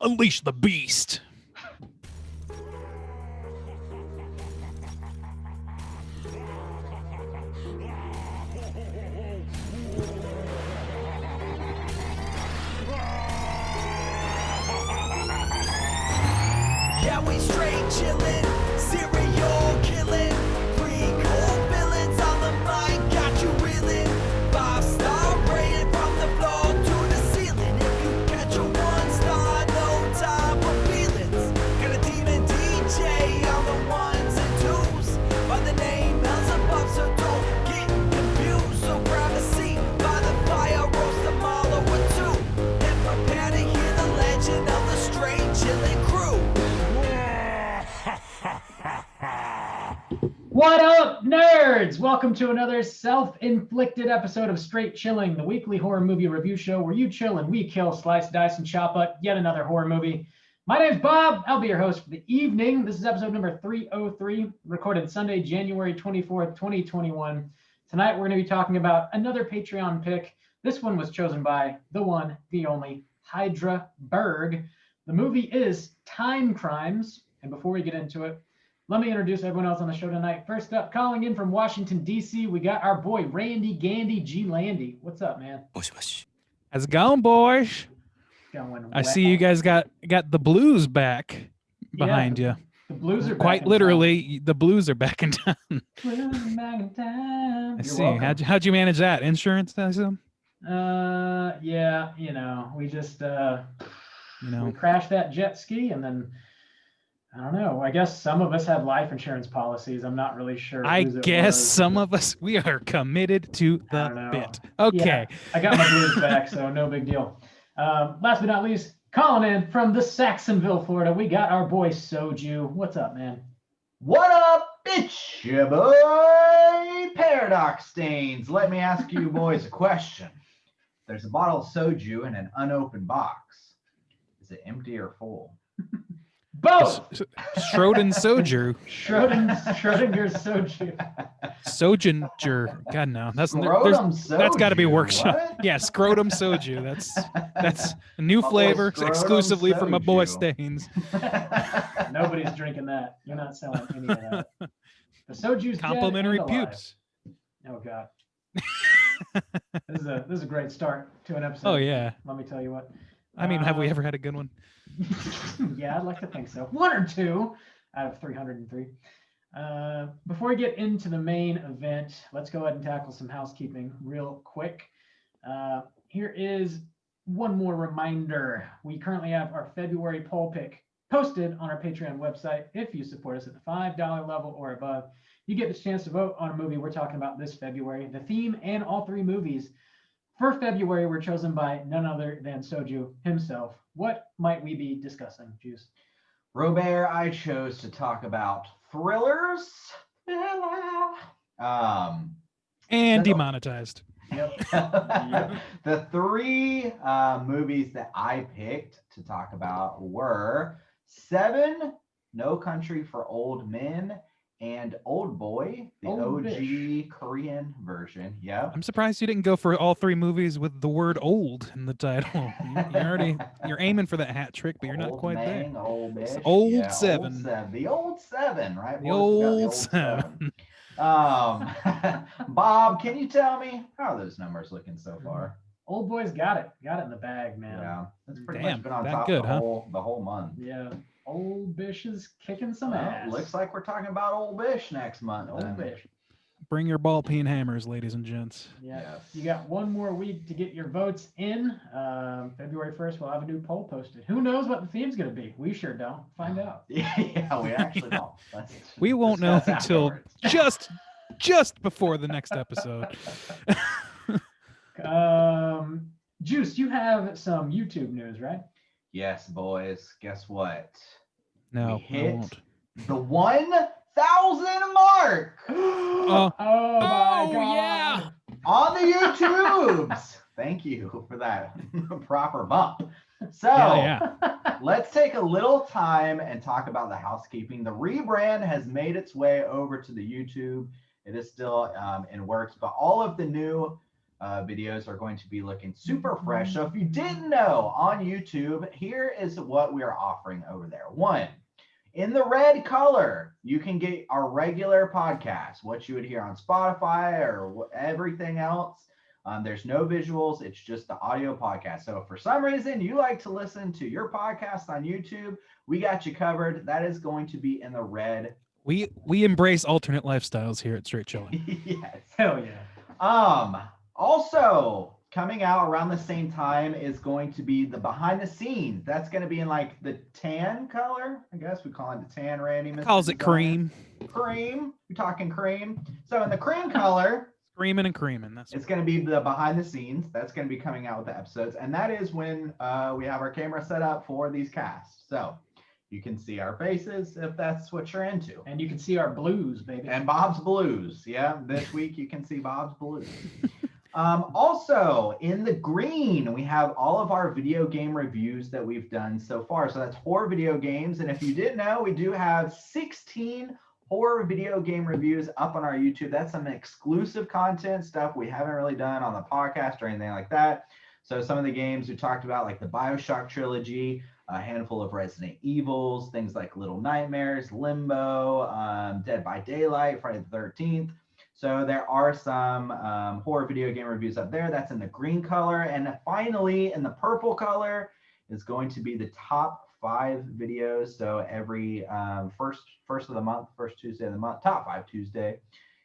Unleash the beast. Yeah, we straight chillin', serial killing, pre-cold villains on the mic, got you reeling. 5-star rated from the floor to the ceiling. If you catch a 1-star, no time for feelings. Got a demon DJ on the ones and twos, by the name Beelzebub, so don't get confused. So grab a seat by the fire, roast them all over two, and prepare to hear the legend of the straight chillin' crew. What up, nerds? Welcome to another self-inflicted episode of Straight Chilling, the weekly horror movie review show where you chill and we kill, slice, dice, and chop up yet another horror movie. My name's Bob. I'll be your host for the evening. This is episode number 303, recorded Sunday, January 24th, 2021. Tonight, we're going to be talking about another Patreon pick. This one was chosen by the one, the only, Hydra Berg. The movie is Timecrimes. And before we get into it, let me introduce everyone else on the show tonight. First up, calling in from Washington, D.C., we got our boy Randy Gandy G. Landy. What's up, man? How's it going, boys? Going I see you guys got the blues back behind you. The blues are Quite back literally, the blues are back in town. Blues are back in town. I see. How'd you manage that? Insurance, I assume? Yeah, we just we crashed that jet ski, and then I don't know. I guess some of us have life insurance policies. I'm not really sure. I guess some of us, we are committed to the bit. Okay. Yeah, I got my blues back, so no big deal. Last but not least, calling in from the Saxonville, Florida, we got our boy Soju. What's up, man? What up, bitch? Your boy Paradox Stains. Let me ask you boys a question. There's a bottle of soju in an unopened box. Is it empty or full? Both. Schrodinger's soju. Schrodinger's soju. Sojinger. God no. That's got to be workshop. What? Yeah, scrotum soju. That's a new My boy flavor Scrotum exclusively for my boy Soju. Stains. Nobody's drinking that. You're not selling any of that. The soju's Complimentary dead and alive. pubes. Oh God. This is a great start to an episode. Oh yeah. Let me tell you what. I mean, have we ever had a good one? Yeah, I'd like to think so. One or two out of 303. Before we get into the main event, let's go ahead and tackle some housekeeping real quick. Here is one more reminder. We currently have our February poll pick posted on our Patreon website. If you support us at the $5 level or above, you get the chance to vote on a movie we're talking about this February. The theme and all three movies for February were chosen by none other than Soju himself. What might we be discussing, Juice? Robert, I chose to talk about thrillers. And demonetized. Yep. The three movies that I picked to talk about were Seven, No Country for Old Men, and Old Boy, the Old OG Bish. Korean version. Yep. I'm surprised you didn't go for all three movies with the word "old" in the title. You're aiming for that hat trick, but you're not Old quite Mang, there. Old Bish. Old Yeah, Seven. The old seven, right? The boys? We got old seven. Bob, can you tell me how are those numbers looking so far? Old Boy's got it in the bag, man. Yeah, that's pretty Damn, much been on that top good, the huh? whole month. Yeah. Old Bish is kicking some Well, ass. looks like we're talking about Old Bish next month. Old then. Bish. Bring your ball peen hammers, ladies and gents. Yeah. Yes. You got one more week to get your votes in. February 1st, we'll have a new poll posted. Who knows what the theme's going to be? We sure don't. Find out. Yeah, we actually don't. Let's We won't know discuss until afterwards. just before the next episode. Juice, you have some YouTube news, right? Yes, boys. Guess what? No, we I hit won't. the 1,000 mark Oh, Oh my oh, God. yeah. on the YouTubes. Thank you for that proper bump. So Yeah. let's take a little time and talk about the housekeeping. The rebrand has made its way over to the YouTube. It is still in works, but all of the new videos are going to be looking super fresh. So if you didn't know, on YouTube, here is what we are offering over there. One, in the red color, you can get our regular podcast, what you would hear on Spotify or everything else. There's no visuals. It's just the audio podcast. So if for some reason you like to listen to your podcast on YouTube, we got you covered. That is going to be in the red. We embrace alternate lifestyles here at Straight Chilling. Yes. Hell yeah. Also coming out around the same time is going to be the behind the scenes. That's going to be in like the tan color. I guess we call it the tan, Randy. Mr. Calls it Designer. cream. Cream. We're talking cream. So in the cream color, Screaming and creaming. That's it's going to be the behind the scenes. That's going to be coming out with the episodes. And that is when we have our camera set up for these casts. So you can see our faces if that's what you're into. And you can see our blues, baby. And Bob's Blues. Yeah, this week you can see Bob's Blues. Also, in the green, we have all of our video game reviews that we've done so far. So that's horror video games. And if you didn't know, we do have 16 horror video game reviews up on our YouTube. That's some exclusive content stuff we haven't really done on the podcast or anything like that. So some of the games we talked about, like the BioShock trilogy, a handful of Resident Evils, things like Little Nightmares, Limbo, Dead by Daylight, Friday the 13th. So there are some horror video game reviews up there. That's in the green color. And finally, in the purple color is going to be the top 5 videos. So every first of the month, first Tuesday of the month, top 5 Tuesday,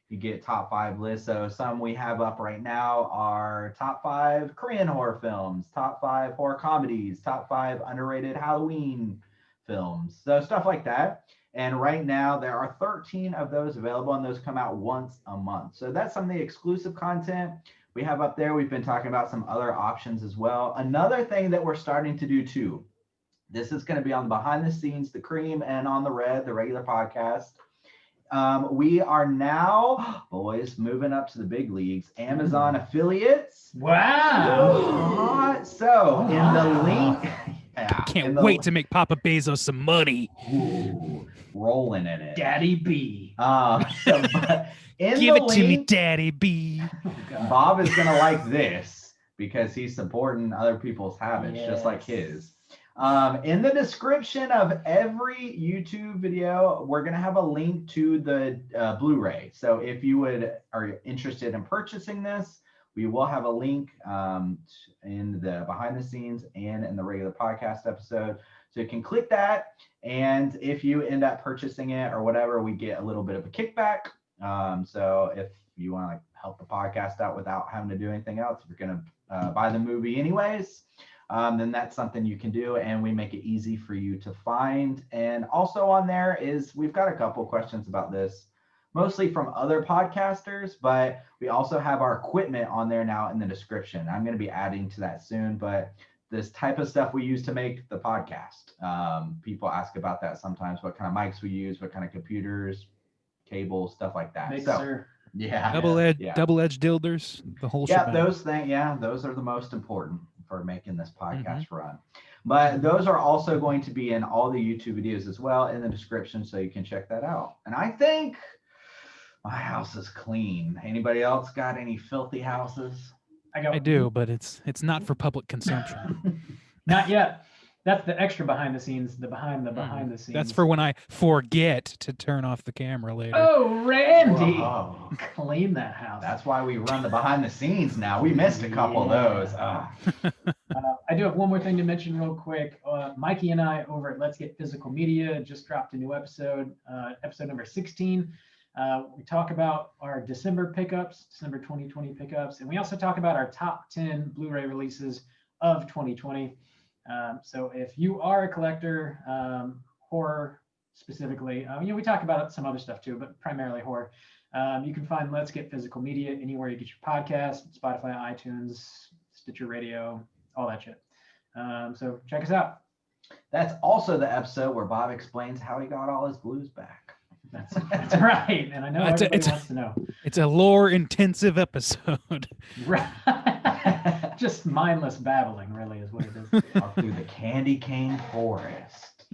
you get top 5 lists. So some we have up right now are top 5 Korean horror films, top 5 horror comedies, top 5 underrated Halloween films. So stuff like that. And right now there are 13 of those available, and those come out once a month. So that's some of the exclusive content we have up there. We've been talking about some other options as well. Another thing that we're starting to do too, this is going to be on behind the scenes, the cream, and on the red, the regular podcast. We are now, boys, moving up to the big leagues, Amazon affiliates. Wow. So in the link, yeah, Can't wait to make Papa Bezos some money. Ooh, rolling in it. Daddy B. So, in Give the it to me, link, Daddy B. Bob is gonna like this because he's supporting other people's habits, just like his. In the description of every YouTube video, we're going to have a link to the Blu-ray. So if you are interested in purchasing this, we will have a link in the behind the scenes and in the regular podcast episode. So you can click that. And if you end up purchasing it or whatever, we get a little bit of a kickback. So if you want to like help the podcast out without having to do anything else, if you're going to buy the movie anyways, then that's something you can do, and we make it easy for you to find. And also on there is, we've got a couple questions about this, mostly from other podcasters, but we also have our equipment on there now in the description. I'm going to be adding to that soon, but this type of stuff we use to make the podcast. People ask about that sometimes, what kind of mics we use, what kind of computers, cables, stuff like that. Yeah. Double-edged dilders, the whole shebang. Those things, those are the most important for making this podcast run. But those are also going to be in all the YouTube videos as well in the description, so you can check that out. And I think my house is clean. Anybody else got any filthy houses? I do, but it's not for public consumption. Not yet. That's the extra behind the scenes, the behind the scenes. That's for when I forget to turn off the camera later. Oh, Randy. Whoa. Clean that house. That's why we run the behind the scenes now. We missed a couple of those. I do have one more thing to mention real quick. Mikey and I over at Let's Get Physical Media just dropped a new episode, episode number 16. We talk about our December 2020 pickups, and we also talk about our top 10 Blu-ray releases of 2020. So if you are a collector, horror specifically, we talk about some other stuff too, but primarily horror. You can find Let's Get Physical Media anywhere you get your podcast, Spotify, iTunes, Stitcher Radio, all that shit. So check us out. That's also the episode where Bob explains how he got all his blues back. That's right. And I know everybody wants to know. It's a lore-intensive episode. Right. Just mindless babbling, really, is what it is. Up through the candy cane forest.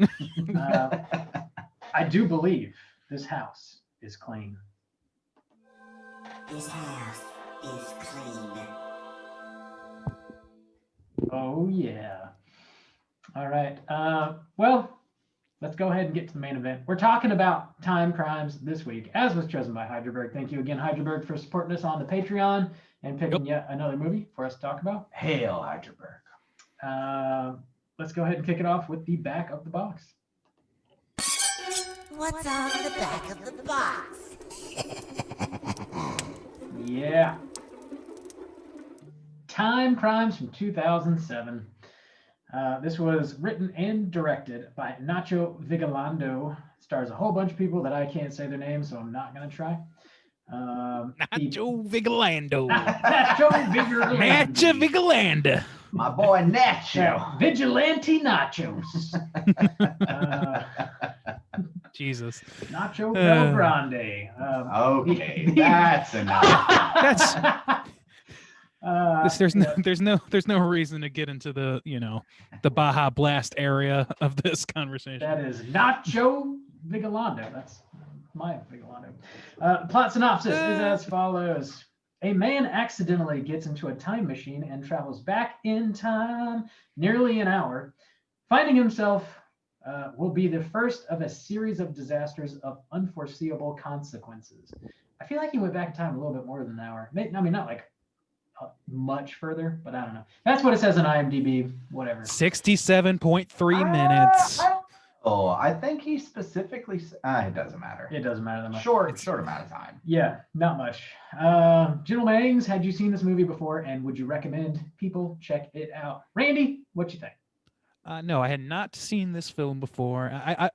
I do believe this house is clean. This house is clean. Oh yeah. All right. Well, let's go ahead and get to the main event. We're talking about Timecrimes this week, as was chosen by Hydraberg. Thank you again, Hydraberg, for supporting us on the Patreon and picking yet another movie for us to talk about. Hail, Hydraberg. Let's go ahead and kick it off with the back of the box. What's on the back of the box? Yeah. Timecrimes from 2007. This was written and directed by Nacho Vigalondo. Stars a whole bunch of people that I can't say their names, so I'm not going to try. Nacho Vigilando. Nacho Vigilando. Nacho Vigilanda. My boy Nacho. Yeah, Vigilante Nachos. Jesus. Nacho Bel Grande. Okay, that's enough. There's no reason to get into the the Baja Blast area of this conversation. That is Nacho Vigilando. That's my Vigilando. Plot synopsis is as follows. A man accidentally gets into a time machine and travels back in time nearly an hour. Finding himself will be the first of a series of disasters of unforeseeable consequences. I feel like he went back in time a little bit more than an hour. I mean, not like much further, but I don't know. That's what it says on IMDb, whatever. 67.3 minutes. I think he specifically. It doesn't matter. It doesn't matter that much. Short amount of time. Yeah, not much. General Mangs, had you seen this movie before, and would you recommend people check it out? Randy, what you think? No, I had not seen this film before.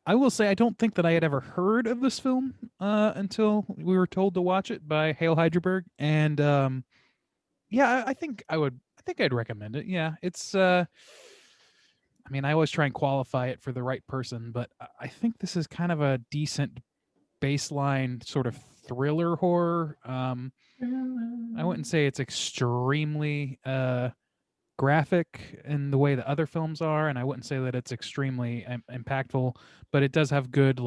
I will say I don't think that I had ever heard of this film until we were told to watch it by Hale Hydraberg, and yeah, I think I'd recommend it. Yeah, it's. I mean, I always try and qualify it for the right person, but I think this is kind of a decent baseline sort of thriller horror. I wouldn't say it's extremely graphic in the way that other films are, and I wouldn't say that it's extremely impactful, but it does have good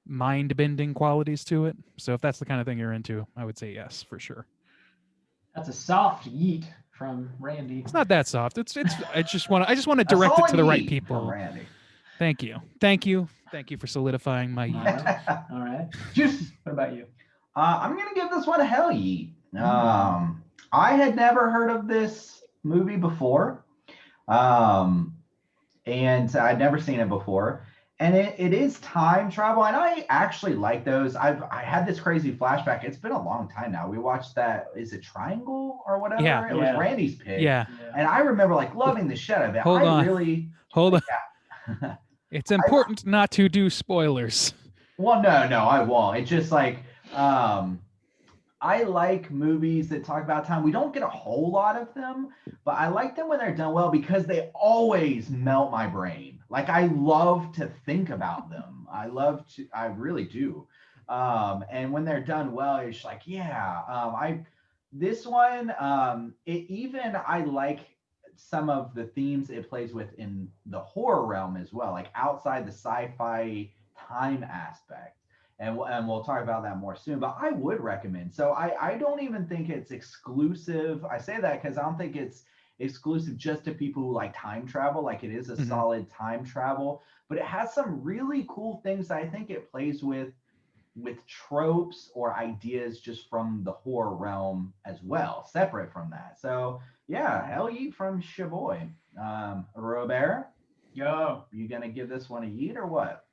mind-bending qualities to it. So if that's the kind of thing you're into, I would say yes, for sure. That's a soft yeet from Randy. It's not that soft. I just want to direct it to the right people. Randy. Thank you for solidifying my yeet. All right. Juice, what about you? I'm gonna give this one a hell yeet. I had never heard of this movie before, and I'd never seen it before. And it is time travel, and I actually like those. I had this crazy flashback. It's been a long time now. We watched that. Is it Triangle or whatever? Yeah. It was Randy's pick. Yeah. And I remember loving the shit out of it. Hold on. Hold on. It's important not to do spoilers. Well, no, I won't. It's just I like movies that talk about time. We don't get a whole lot of them, but I like them when they're done well because they always melt my brain. I love to think about them. I really do. And when they're done well, it's just this one, I like some of the themes it plays with in the horror realm as well, outside the sci-fi time aspect. And we'll talk about that more soon, but I would recommend. So I don't even think it's exclusive. I say that because I don't think it's exclusive just to people who like time travel. It is a solid time travel, but it has some really cool things that I think it plays with tropes or ideas just from the horror realm as well, separate from that. So yeah, hell yeet from Shaboy. Robert, Yo. You gonna give this one a yeet or what?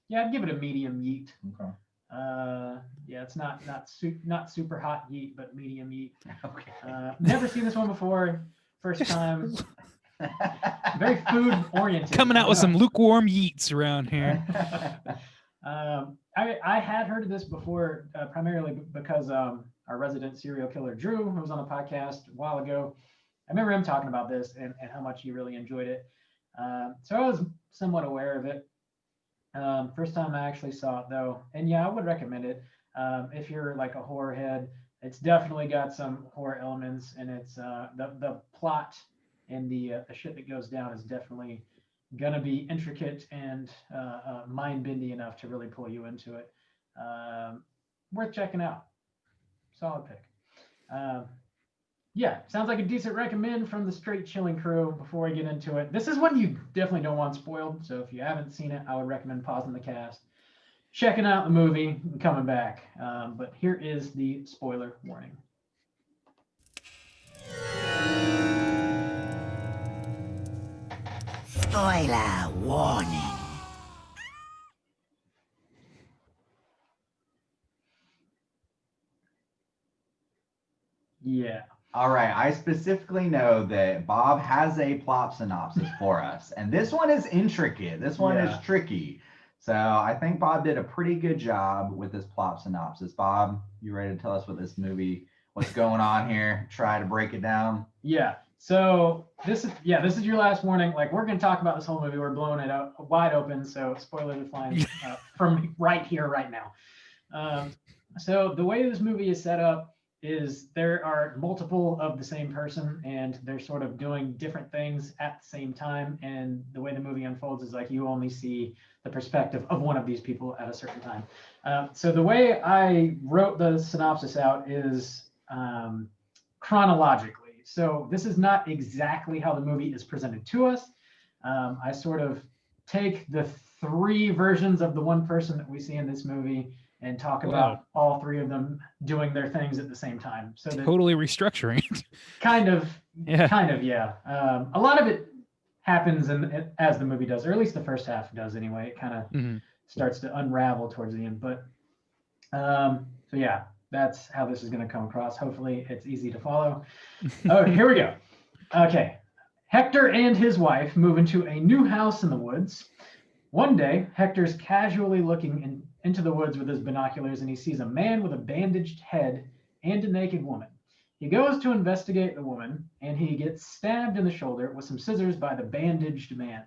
Yeah, I'd give it a medium yeet. Okay. Yeah, it's not super hot yeet, but medium yeet. Okay. Never seen this one before. First time. Very food oriented. Coming out with some lukewarm yeets around here. I had heard of this before, primarily because our resident serial killer Drew, who was on the podcast a while ago, I remember him talking about this and how much he really enjoyed it. So I was somewhat aware of it. First time I actually saw it though, and yeah, I would recommend it. If you're a horror head, it's definitely got some horror elements, and it's the plot and the shit that goes down is definitely gonna be intricate and mind-bending enough to really pull you into it. Worth checking out. Solid pick. Yeah, sounds like a decent recommend from the Straight Chilling crew. Before we get into it, this is one you definitely don't want spoiled. So if you haven't seen it, I would recommend pausing the cast, checking out the movie, and coming back. But here is the spoiler warning. Spoiler warning. Yeah. All right, I specifically know that Bob has a plot synopsis for us, and this one is intricate. This one Yeah. is tricky. So I think Bob did a pretty good job with this plot synopsis. Bob, you ready to tell us what this movie, what's going on here? Try to break it down. Yeah. So this is your last warning. Like, we're gonna talk about this whole movie. We're blowing it out wide open. So spoilers are flying from right here, right now. So the way this movie is set up is there are multiple of the same person, and they're sort of doing different things at the same time. And the way the movie unfolds is like you only see the perspective of one of these people at a certain time. So the way I wrote the synopsis out is chronologically. So this is not exactly how the movie is presented to us. I sort of take the three versions of the one person that we see in this movie and talk about all three of them doing their things at the same time. So that Totally restructuring it. kind of, Yeah. yeah. A lot of it happens as the movie does, or at least the first half does anyway. It kind of Mhm. starts to unravel towards the end. But so yeah, that's how this is going to come across. Hopefully it's easy to follow. Oh, here we go. Okay. Hector and his wife move into a new house in the woods. One day, Hector's casually looking into the woods with his binoculars, and he sees a man with a bandaged head and a naked woman. He goes to investigate the woman, and he gets stabbed in the shoulder with some scissors by the bandaged man.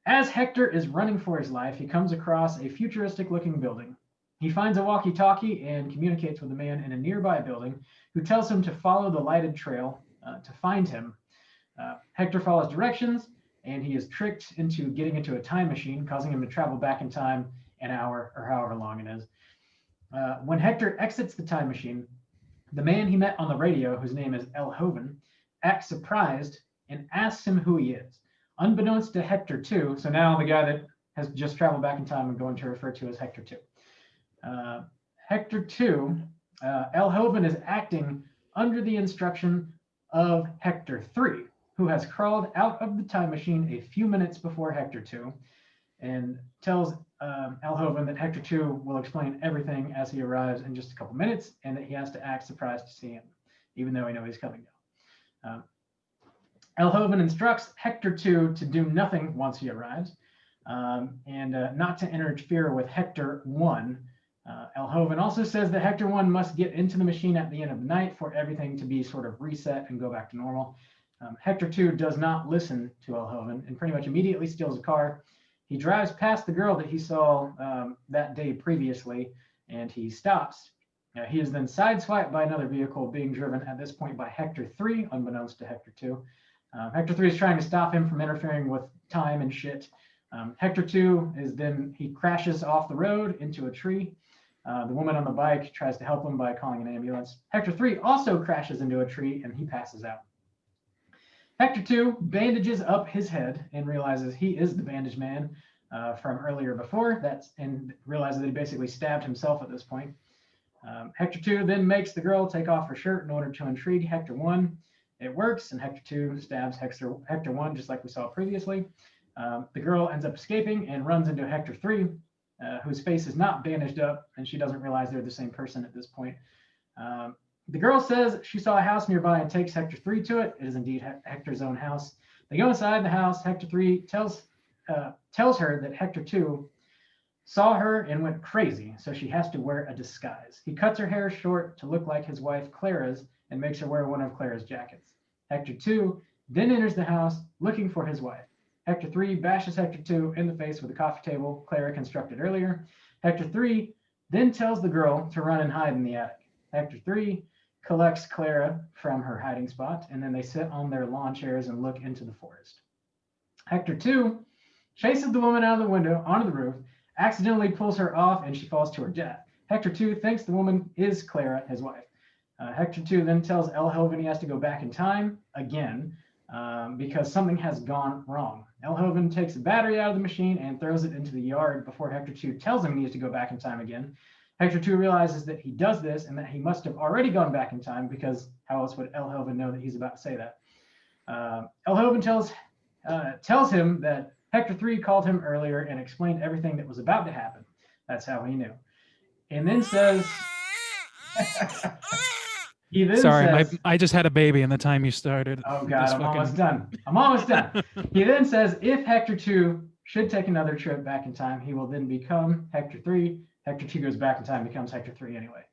As Hector is running for his life, he comes across a futuristic-looking building. He finds a walkie-talkie and communicates with a man in a nearby building who tells him to follow the lighted trail to find him. Hector follows directions, and he is tricked into getting into a time machine, causing him to travel back in time an hour or however long it is. When Hector exits the time machine, the man he met on the radio, whose name is El Hoven, acts surprised and asks him who he is. Unbeknownst to Hector 2, so now the guy that has just traveled back in time, I'm going to refer to as Hector 2. Hector 2, El Hoven is acting under the instruction of Hector 3, who has crawled out of the time machine a few minutes before Hector 2, and tells El Hoven that Hector 2 will explain everything as he arrives in just a couple minutes, and that he has to act surprised to see him, even though he knows he's coming down. El Hoven instructs Hector 2 to do nothing once he arrives, and not to interfere with Hector 1. El Hoven also says that Hector 1 must get into the machine at the end of the night for everything to be sort of reset and go back to normal. Hector 2 does not listen to El Hoven and pretty much immediately steals a car. He drives past the girl that he saw that day previously, and he stops. He is then sideswiped by another vehicle being driven at this point by Hector 3, unbeknownst to Hector 2. Hector 3 is trying to stop him from interfering with time and shit. Hector 2 he crashes off the road into a tree. The woman on the bike tries to help him by calling an ambulance. Hector 3 also crashes into a tree and he passes out. Hector 2 bandages up his head and realizes he is the bandaged man from earlier before, and realizes that he basically stabbed himself at this point. Hector 2 then makes the girl take off her shirt in order to intrigue Hector 1. It works, and Hector 2 stabs Hector 1 just like we saw previously. The girl ends up escaping and runs into Hector 3, whose face is not bandaged up, and she doesn't realize they're the same person at this point. The girl says she saw a house nearby and takes Hector 3 to it. It is indeed Hector's own house. They go inside the house. Hector 3 tells her that Hector 2 saw her and went crazy, so she has to wear a disguise. He cuts her hair short to look like his wife Clara's and makes her wear one of Clara's jackets. Hector 2 then enters the house looking for his wife. Hector 3 bashes Hector 2 in the face with a coffee table Clara constructed earlier. Hector 3 then tells the girl to run and hide in the attic. Hector 3 collects Clara from her hiding spot, and then they sit on their lawn chairs and look into the forest. Hector 2 chases the woman out of the window onto the roof, accidentally pulls her off, and she falls to her death. Hector 2 thinks the woman is Clara, his wife. Hector 2 then tells Elhoven he has to go back in time again because something has gone wrong. Elhoven takes the battery out of the machine and throws it into the yard before Hector 2 tells him he needs to go back in time again. Hector 2 realizes that he does this and that he must have already gone back in time, because how else would Elhoven know that he's about to say that? Elhoven tells him that Hector 3 called him earlier and explained everything that was about to happen. That's how he knew. And then says, he then Sorry, says, I just had a baby in the time you started. oh God, I'm almost done. I'm almost done. He then says, if Hector 2 should take another trip back in time, he will then become Hector 3. Hector 2 goes back in time, becomes Hector 3 anyway.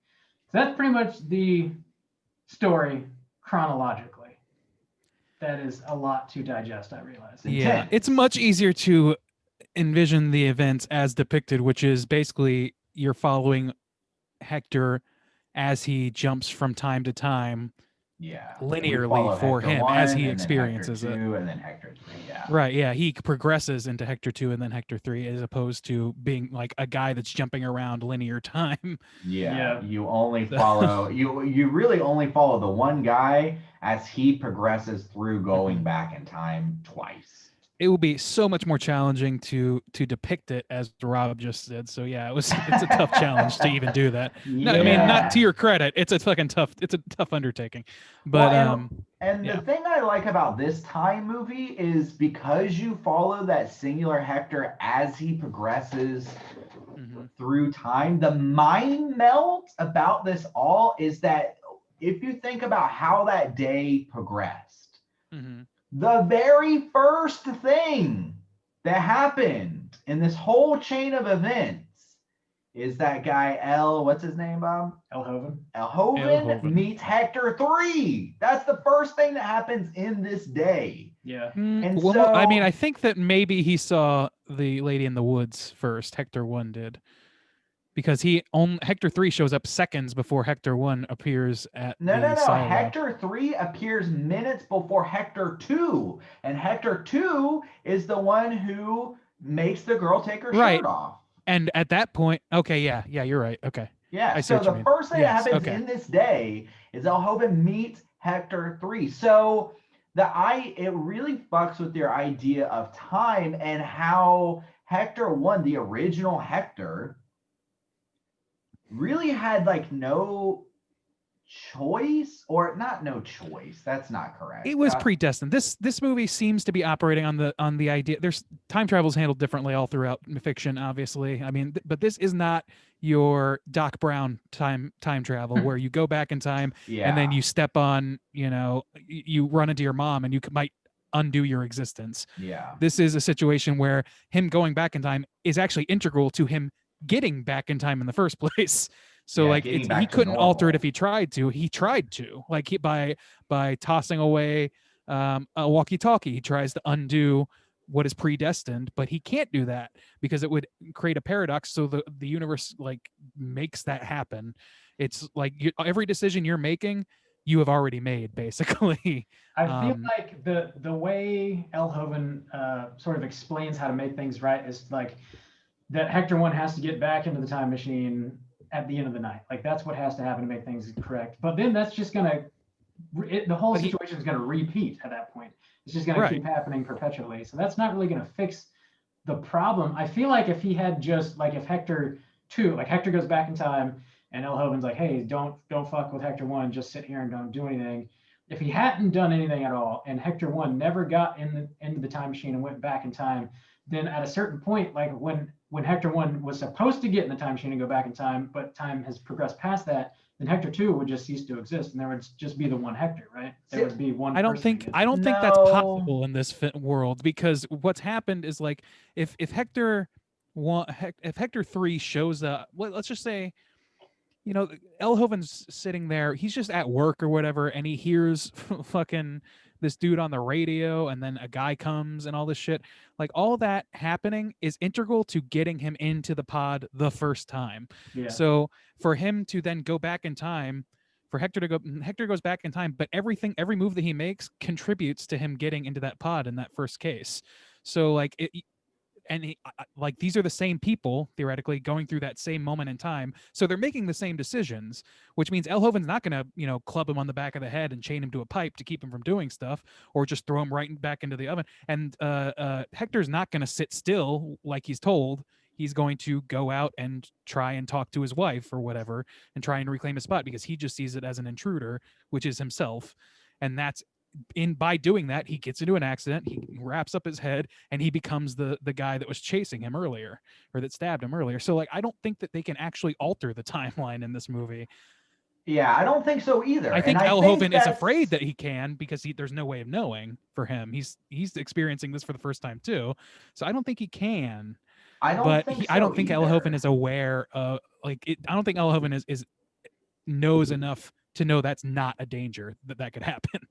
So that's pretty much the story chronologically. That is a lot to digest, I realize. Yeah, it's much easier to envision the events as depicted, which is basically you're following Hector as he jumps from time to time Yeah. linearly for Hector him 1, as he and then experiences Hector it. 2, and then Hector 3, yeah. Right, yeah, he progresses into Hector 2 and then Hector 3 as opposed to being like a guy that's jumping around linear time. Yeah. You only follow you really only follow the one guy as he progresses through going back in time twice. It will be so much more challenging to depict it, as Rob just said. So yeah, it's a tough challenge to even do that. No, I mean, not to your credit. It's a tough undertaking. But the thing I like about this time movie is because you follow that singular Hector as he progresses through time, the mind melt about this all is that if you think about how that day progressed, the very first thing that happened in this whole chain of events is that guy what's his name, Bob? Elhoven meets Hector 3. That's the first thing that happens in this day. Yeah. And well, I mean, I think that maybe he saw the lady in the woods first. Hector 1 did. Because Hector 3 shows up seconds before Hector 1 appears at the silo. Hector 3 appears minutes before Hector 2. And Hector 2 is the one who makes the girl take her shirt off. And at that point, okay, yeah, you're right. Okay. Yeah, so the first thing that happens in this day is Elhoven meets Hector 3. So it really fucks with your idea of time and how Hector 1, the original Hector, really had like no choice, or not no choice. That's not correct. It was predestined. This movie seems to be operating on the idea. There's time travel is handled differently all throughout fiction, obviously. I mean, but this is not your Doc Brown time travel where you go back in time and then you step on, you run into your mom and you might undo your existence. Yeah. This is a situation where him going back in time is actually integral to him getting back in time in the first place. So he couldn't alter it if he tried to. He tried to, by tossing away a walkie-talkie. He tries to undo what is predestined, but he can't do that because it would create a paradox. So the universe makes that happen. It's like every decision you're making, you have already made, basically. I feel like the way Elhoven sort of explains how to make things right is like that Hector 1 has to get back into the time machine at the end of the night. Like that's what has to happen to make things correct. But then that's just gonna, the whole situation is gonna repeat at that point. It's just gonna keep happening perpetually. So that's not really gonna fix the problem. I feel like if he had just if Hector 2, Hector goes back in time and Elhoven's like, hey, don't fuck with Hector 1, just sit here and don't do anything. If he hadn't done anything at all and Hector 1 never got into the time machine and went back in time, then at a certain point, when Hector 1 was supposed to get in the time machine and go back in time, but time has progressed past that, then Hector 2 would just cease to exist, and there would just be the one Hector, right? There would be one. I don't think that's possible in this world, because what's happened is if Hector 3 shows up, let's just say, Elhoven's sitting there, he's just at work or whatever, and he hears fucking this dude on the radio, and then a guy comes and all this shit. All that happening is integral to getting him into the pod the first time. Yeah. So for him to then go back in time, Hector goes back in time, but every move that he makes contributes to him getting into that pod in that first case. So and like these are the same people theoretically going through that same moment in time, so they're making the same decisions, which means Elhoven's not going to club him on the back of the head and chain him to a pipe to keep him from doing stuff, or just throw him right back into the oven. And Hector's not going to sit still like he's told. He's going to go out and try and talk to his wife or whatever and try and reclaim his spot, because he just sees it as an intruder, which is himself. And that's by doing that, he gets into an accident, he wraps up his head, and he becomes the guy that was chasing him earlier, or that stabbed him earlier. So like, I don't think that they can actually alter the timeline in this movie. Yeah, I don't think so either. I think and Elhoven is afraid that he can, because there's no way of knowing for him. He's experiencing this for the first time too, so I don't think he can. I don't But think I don't think either. Elhoven is aware of I don't think Elhoven is knows enough to know that's not a danger that could happen.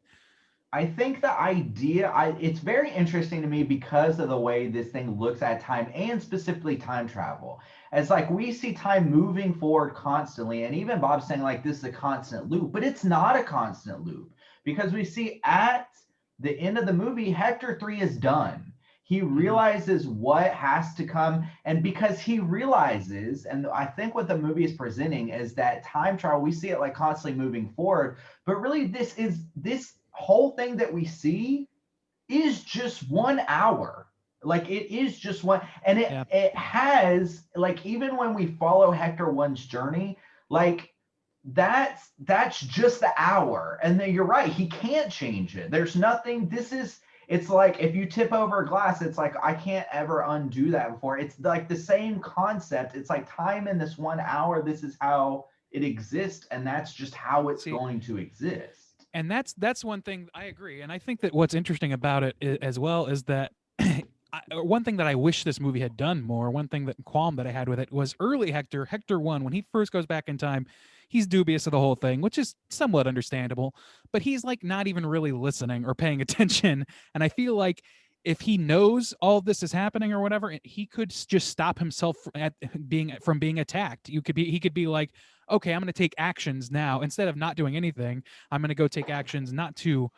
I think the idea, it's very interesting to me because of the way this thing looks at time, and specifically time travel. As like we see time moving forward constantly, and even Bob's saying like this is a constant loop, but it's not a constant loop, because we see at the end of the movie, Hector 3 is done. He realizes what has to come, and because he realizes, and I think what the movie is presenting is that time travel, we see it like constantly moving forward, but really this whole thing that we see is just 1 hour. Like it is just one, and it has, like, even when we follow Hector 1's journey, like that's just the hour. And then you're right, he can't change it. There's nothing. It's like if you tip over a glass, it's like I can't ever undo that before. It's like the same concept. It's like time in this 1 hour, this is how it exists, and that's just how it's going to exist. And that's one thing I agree. And I think that what's interesting about it as well is that one thing that I wish this movie had done more, one thing that qualm that I had with it, was early Hector 1, when he first goes back in time, he's dubious of the whole thing, which is somewhat understandable, but he's like not even really listening or paying attention. And I feel like if he knows all this is happening or whatever, he could just stop himself from being attacked. He could be like, okay, I'm going to take actions now. Instead of not doing anything, I'm going to go take actions not to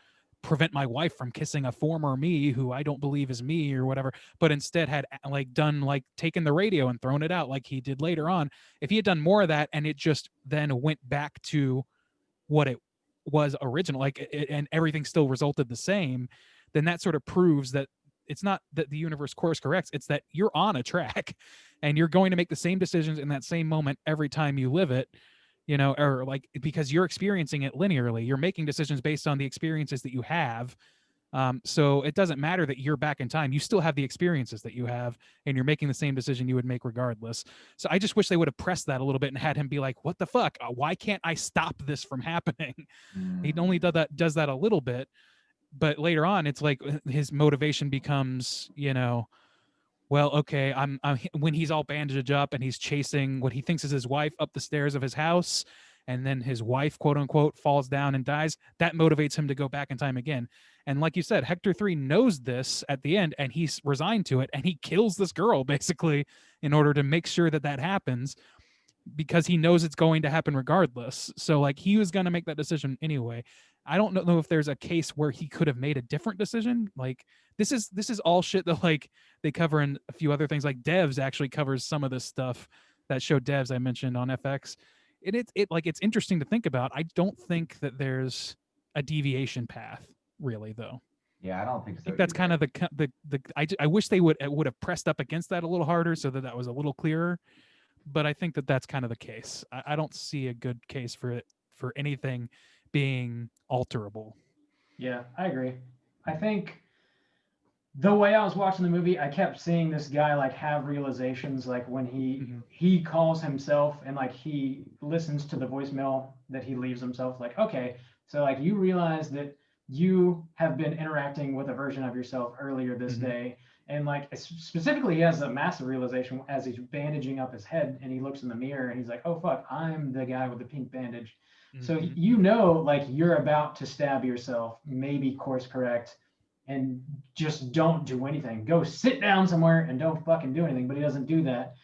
prevent my wife from kissing a former me who I don't believe is me or whatever, but instead had taken the radio and thrown it out like he did later on. If he had done more of that and it just then went back to what it was original, and everything still resulted the same, then that sort of proves that it's not that the universe course corrects, it's that you're on a track and you're going to make the same decisions in that same moment every time you live it, or like, because you're experiencing it linearly, you're making decisions based on the experiences that you have. So it doesn't matter that you're back in time, you still have the experiences that you have, and you're making the same decision you would make regardless. So I just wish they would have pressed that a little bit and had him be like, what the fuck, why can't I stop this from happening? He only does that a little bit, but later on it's like his motivation becomes, well, okay, I'm when he's all bandaged up and he's chasing what he thinks is his wife up the stairs of his house, and then his wife, quote unquote, falls down and dies, that motivates him to go back in time again. And like you said, Hector 3 knows this at the end, and he's resigned to it, and he kills this girl basically in order to make sure that happens, because he knows it's going to happen regardless. So like, he was going to make that decision anyway. I don't know if there's a case where he could have made a different decision. Like this is all shit that like they cover in a few other things. Like Devs actually covers some of this stuff. That show Devs I mentioned on FX. It's interesting to think about. I don't think that there's a deviation path really, though. Yeah, I don't think so. I think that's kind of I wish they would have pressed up against that a little harder so that was a little clearer. But I think that that's kind of the case. I don't see a good case for anything being alterable. Yeah, I agree. I think the way I was watching the movie, I kept seeing this guy like have realizations, like when he calls himself and like he listens to the voicemail that he leaves himself, like, okay, so like you realize that you have been interacting with a version of yourself earlier this day. And like specifically, he has a massive realization as he's bandaging up his head and he looks in the mirror and he's like, oh fuck, I'm the guy with the pink bandage. So like you're about to stab yourself, maybe course correct, and just don't do anything. Go sit down somewhere and don't fucking do anything. But he doesn't do that.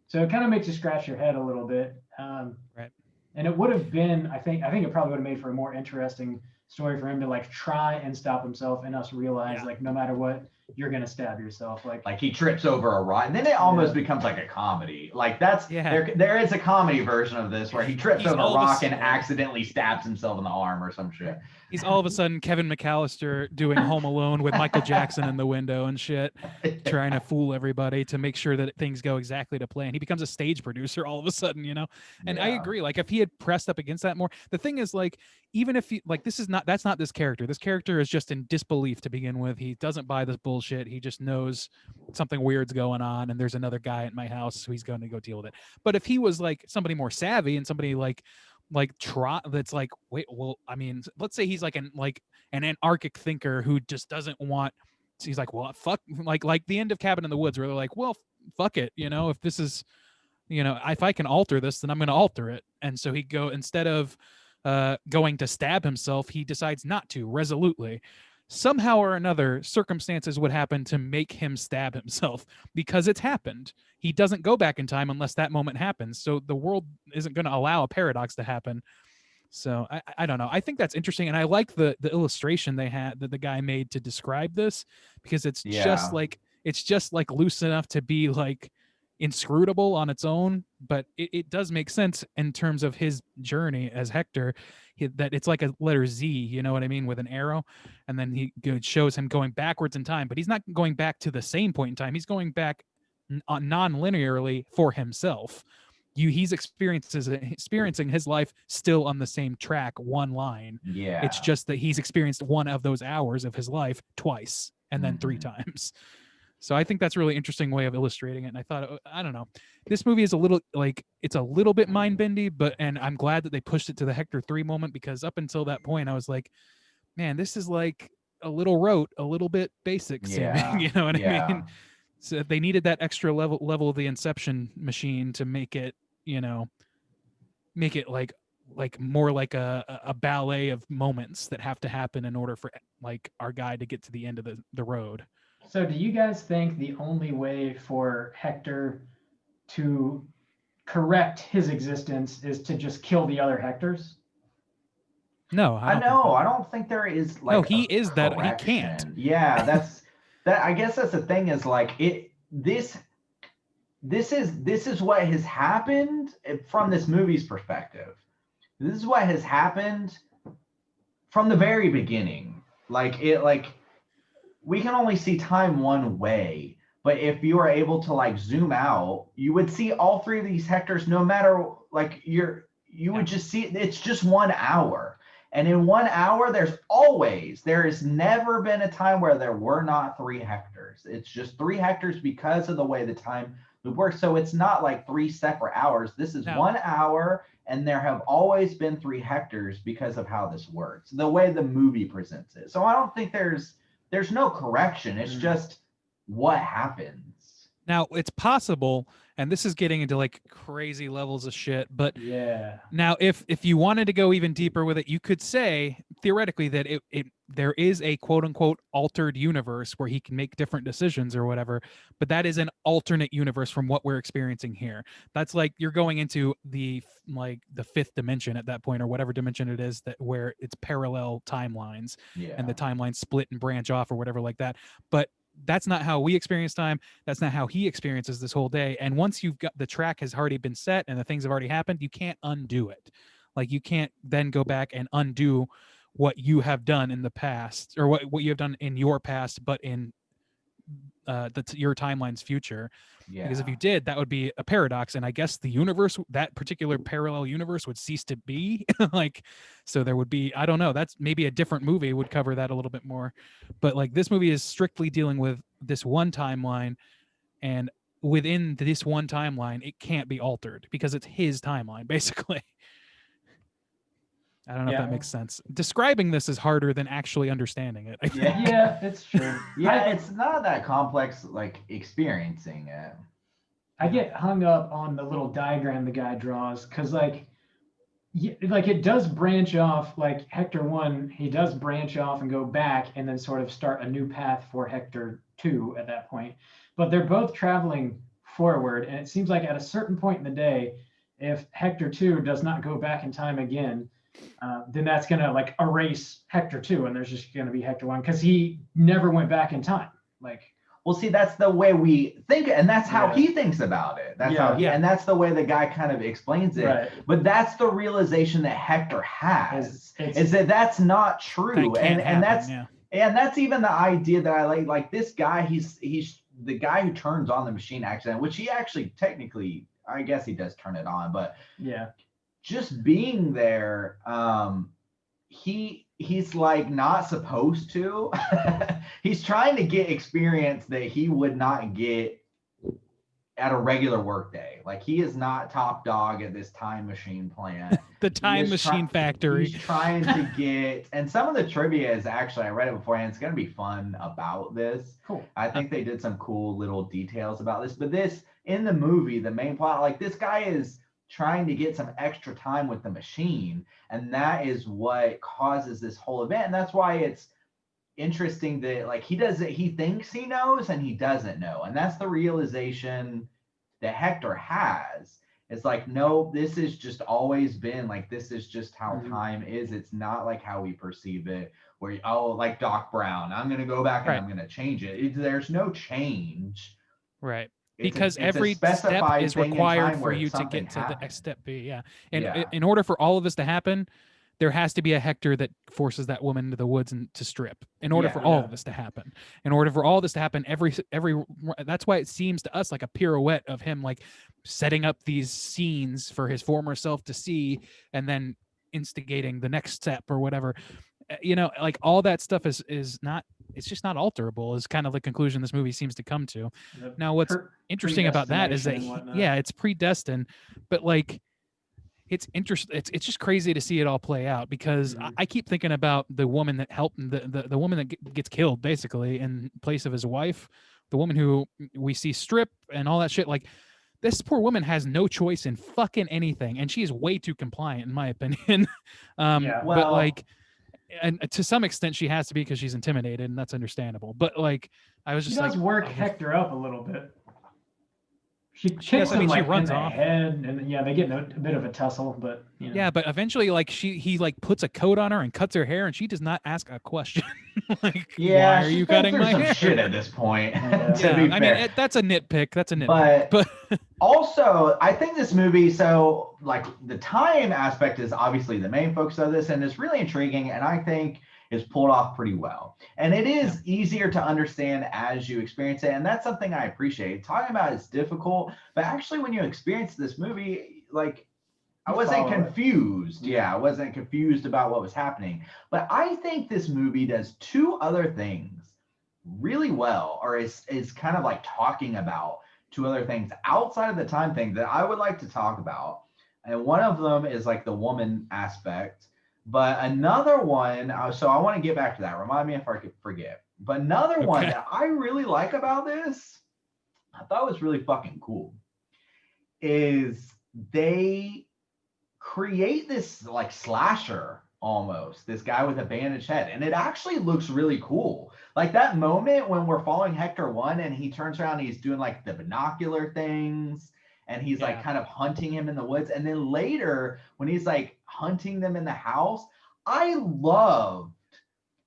So it kind of makes you scratch your head a little bit. Right. And it would have been, I think it probably would have made for a more interesting story for him to like try and stop himself and us realize like no matter what, you're gonna stab yourself. Like he trips over a rock, and then it almost becomes like a comedy. Like that's there is a comedy version of this where he trips over a rock and accidentally stabs himself in the arm or some shit. He's all of a sudden Kevin McAllister doing Home Alone with Michael Jackson in the window and shit, trying to fool everybody to make sure that things go exactly to plan. He becomes a stage producer all of a sudden, you know? And I agree. Like if he had pressed up against that more, the thing is like, even if he like, that's not this character. This character is just in disbelief to begin with. He doesn't buy this bullshit. He just knows something weird's going on and there's another guy at my house, so he's going to go deal with it. But if he was like somebody more savvy and somebody like that's like, wait, well, I mean, let's say he's like an anarchic thinker who just doesn't want, he's like, well, fuck, like the end of Cabin in the Woods where they're like, well, fuck it, you know, if this is, you know, if I can alter this, then I'm going to alter it. And so instead of going to stab himself, he decides not to resolutely. Somehow or another, circumstances would happen to make him stab himself because it's happened. He doesn't go back in time unless that moment happens. So the world isn't going to allow a paradox to happen. So I don't know. I think that's interesting. And I like the illustration they had that the guy made to describe this, because it's just like loose enough to be like inscrutable on its own, but it does make sense in terms of his journey as Hector, that it's like a letter Z, you know what I mean, with an arrow, and then it shows him going backwards in time, but he's not going back to the same point in time. He's going back non-linearly for himself. He's experiencing his life still on the same track, one line. Yeah, it's just that he's experienced one of those hours of his life twice and then three times. So I think that's a really interesting way of illustrating it. And I thought, I don't know, this movie is a little like, it's a little bit mind-bendy, and I'm glad that they pushed it to the Hector 3 moment, because up until that point I was like, man, this is like a little rote, a little bit basic seeming, you know what I mean? So they needed that extra level of the Inception machine to make it, you know, make it like more like a ballet of moments that have to happen in order for like our guy to get to the end of the road. So do you guys think the only way for Hector to correct his existence is to just kill the other Hectors? No, I don't think there is like. No, he is that he can't. Yeah, that's that. I guess that's the thing is like this is what has happened from this movie's perspective. This is what has happened from the very beginning. We can only see time one way, but if you are able to like zoom out, you would see all three of these Hectors, no matter like you would just see it's just 1 hour. And in 1 hour, there has never been a time where there were not 3 Hectors. It's just 3 Hectors because of the way the time loop works. So it's not like 3 separate hours. This is 1 hour, and there have always been 3 Hectors because of how this works, the way the movie presents it. So I don't think there's no correction. It's just what happens. Now, it's possible, and this is getting into like crazy levels of shit, but now if you wanted to go even deeper with it, you could say theoretically that there is a quote unquote altered universe where he can make different decisions or whatever, but that is an alternate universe from what we're experiencing here. That's like you're going into the 5th dimension at that point, or whatever dimension it is, that where it's parallel timelines and the timelines split and branch off or whatever like that. But that's not how we experience time. That's not how he experiences this whole day. And once you've got the track has already been set and the things have already happened, you can't undo it. Like you can't then go back and undo what you have done in the past, or what you have done in your past, but in your timeline's future. Because if you did, that would be a paradox, and I guess the universe, that particular parallel universe, would cease to be. Like, so there would be, I don't know, that's maybe a different movie would cover that a little bit more, but like this movie is strictly dealing with this one timeline, and within this one timeline it can't be altered because it's his timeline basically. I don't know if that makes sense. Describing this is harder than actually understanding it, I think. Yeah, it's true. It's not that complex, like experiencing it. I get hung up on the little diagram the guy draws, because like it does branch off. Like Hector 1, he does branch off and go back and then sort of start a new path for Hector 2 at that point. But they're both traveling forward, and it seems like at a certain point in the day, if Hector 2 does not go back in time again, then that's going to like erase Hector 2, and there's just going to be Hector 1, because he never went back in time. Like, well, see, that's the way we think, and that's how Yeah. he thinks about it. That's how he, Yeah. and that's the way the guy kind of explains it. Right. But that's the realization that Hector has, It's- is that that's not true, That can't happen, that's yeah. and that's even the idea that I like. Like this guy, he's the guy who turns on the machine accident, which he actually technically, I guess he does turn it on, but yeah. just being there, he's like not supposed to. He's trying to get experience that he would not get at a regular work day. Like he is not top dog at this time machine plant. The time machine factory. He's trying to get, and some of the trivia is actually, I read it beforehand. It's going to be fun about this. Cool. I think they did some cool little details about this, but this in the movie, the main plot, like this guy is trying to get some extra time with the machine, and that is what causes this whole event. And that's why it's interesting that like he thinks he knows and he doesn't know, and that's the realization that Hector has. It's like, no, this has just always been like, this is just how time is. It's not like how we perceive it, where like Doc Brown, I'm gonna go back and I'm gonna change it. There's no change, Right. It's Because a every step specified is thing in required time for where you to something get to the happens. next step B. Yeah. And Yeah. in order for all of this to happen, there has to be a Hector that forces that woman into the woods and to strip. In order Yeah. for all Yeah. of this to happen, in order for all this to happen, every that's why it seems to us like a pirouette of him like setting up these scenes for his former self to see, and then instigating the next step or whatever. You know, like all that stuff is not. It's just not alterable. Is kind of the conclusion this movie seems to come to. The Now, what's interesting about that is that predestination and whatnot. yeah, it's predestined, but like it's interesting. It's just crazy to see it all play out, because Mhm. I keep thinking about the woman that helped the woman that gets killed basically in place of his wife, the woman who we see strip and all that shit. Like this poor woman has no choice in fucking anything, and she is way too compliant in my opinion. Yeah. But Well- like, and to some extent she has to be because she's intimidated, and that's understandable. But like, I was She just does like, work oh, Hector up a little bit. She does. kicks I him mean, she like runs in the off. head, and yeah, they get in a bit of a tussle, but you know. yeah, but eventually, like he like puts a coat on her and cuts her hair, and she does not ask a question. Like, Yeah, why are she's you been cutting through my some hair? shit at this point. Yeah. To Yeah, be I fair. mean that's a nitpick. That's a nitpick. But But also, I think this movie, so like the time aspect is obviously the main focus of this, and it's really intriguing, and I think is pulled off pretty well. And it is easier to understand as you experience it, and that's something I appreciate. Talking about it's difficult, but actually when you experience this movie, like I You wasn't follow it. confused. Yeah, I wasn't confused about what was happening. But I think this movie does two other things really well, or is kind of like talking about two other things outside of the time thing that I would like to talk about. And one of them is like the woman aspect. But another one, so I want to get back to that. Remind me if I could forget. But another one Okay. that I really like about this, I thought was really fucking cool, is they create this like slasher almost, this guy with a bandaged head, and it actually looks really cool. Like that moment when we're following Hector 1 and he turns around and he's doing like the binocular things, and he's like Yeah. kind of hunting him in the woods, and then later when he's like hunting them in the house, I loved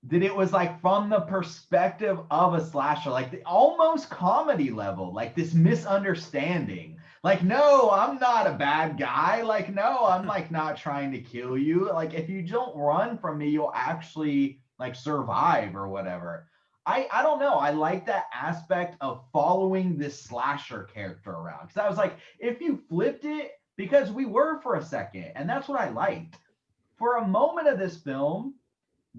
that it was like from the perspective of a slasher, like the almost comedy level, like this misunderstanding. Like, no, I'm not a bad guy. Like, no, I'm like not trying to kill you. Like, if you don't run from me, you'll actually like survive or whatever. I don't know. I like that aspect of following this slasher character around. Because I was like, if you flipped it, because we were for a second, and that's what I liked. For a moment of this film,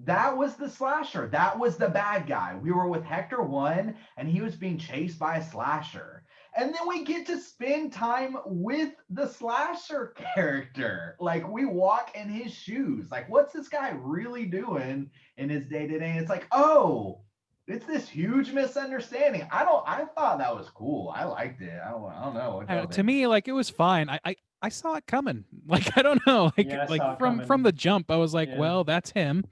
that was the slasher. That was the bad guy. We were with Hector 1, and he was being chased by a slasher. And then we get to spend time with the slasher character. Like, we walk in his shoes. Like, what's this guy really doing in his day-to-day? And it's like, oh, it's this huge misunderstanding. I thought that was cool. I liked it. I don't know. What y'all to think? me, like it was fine. I saw it coming. Like I don't know. Like Yeah, I saw like it from coming. the jump, I was like, Yeah. well, that's him.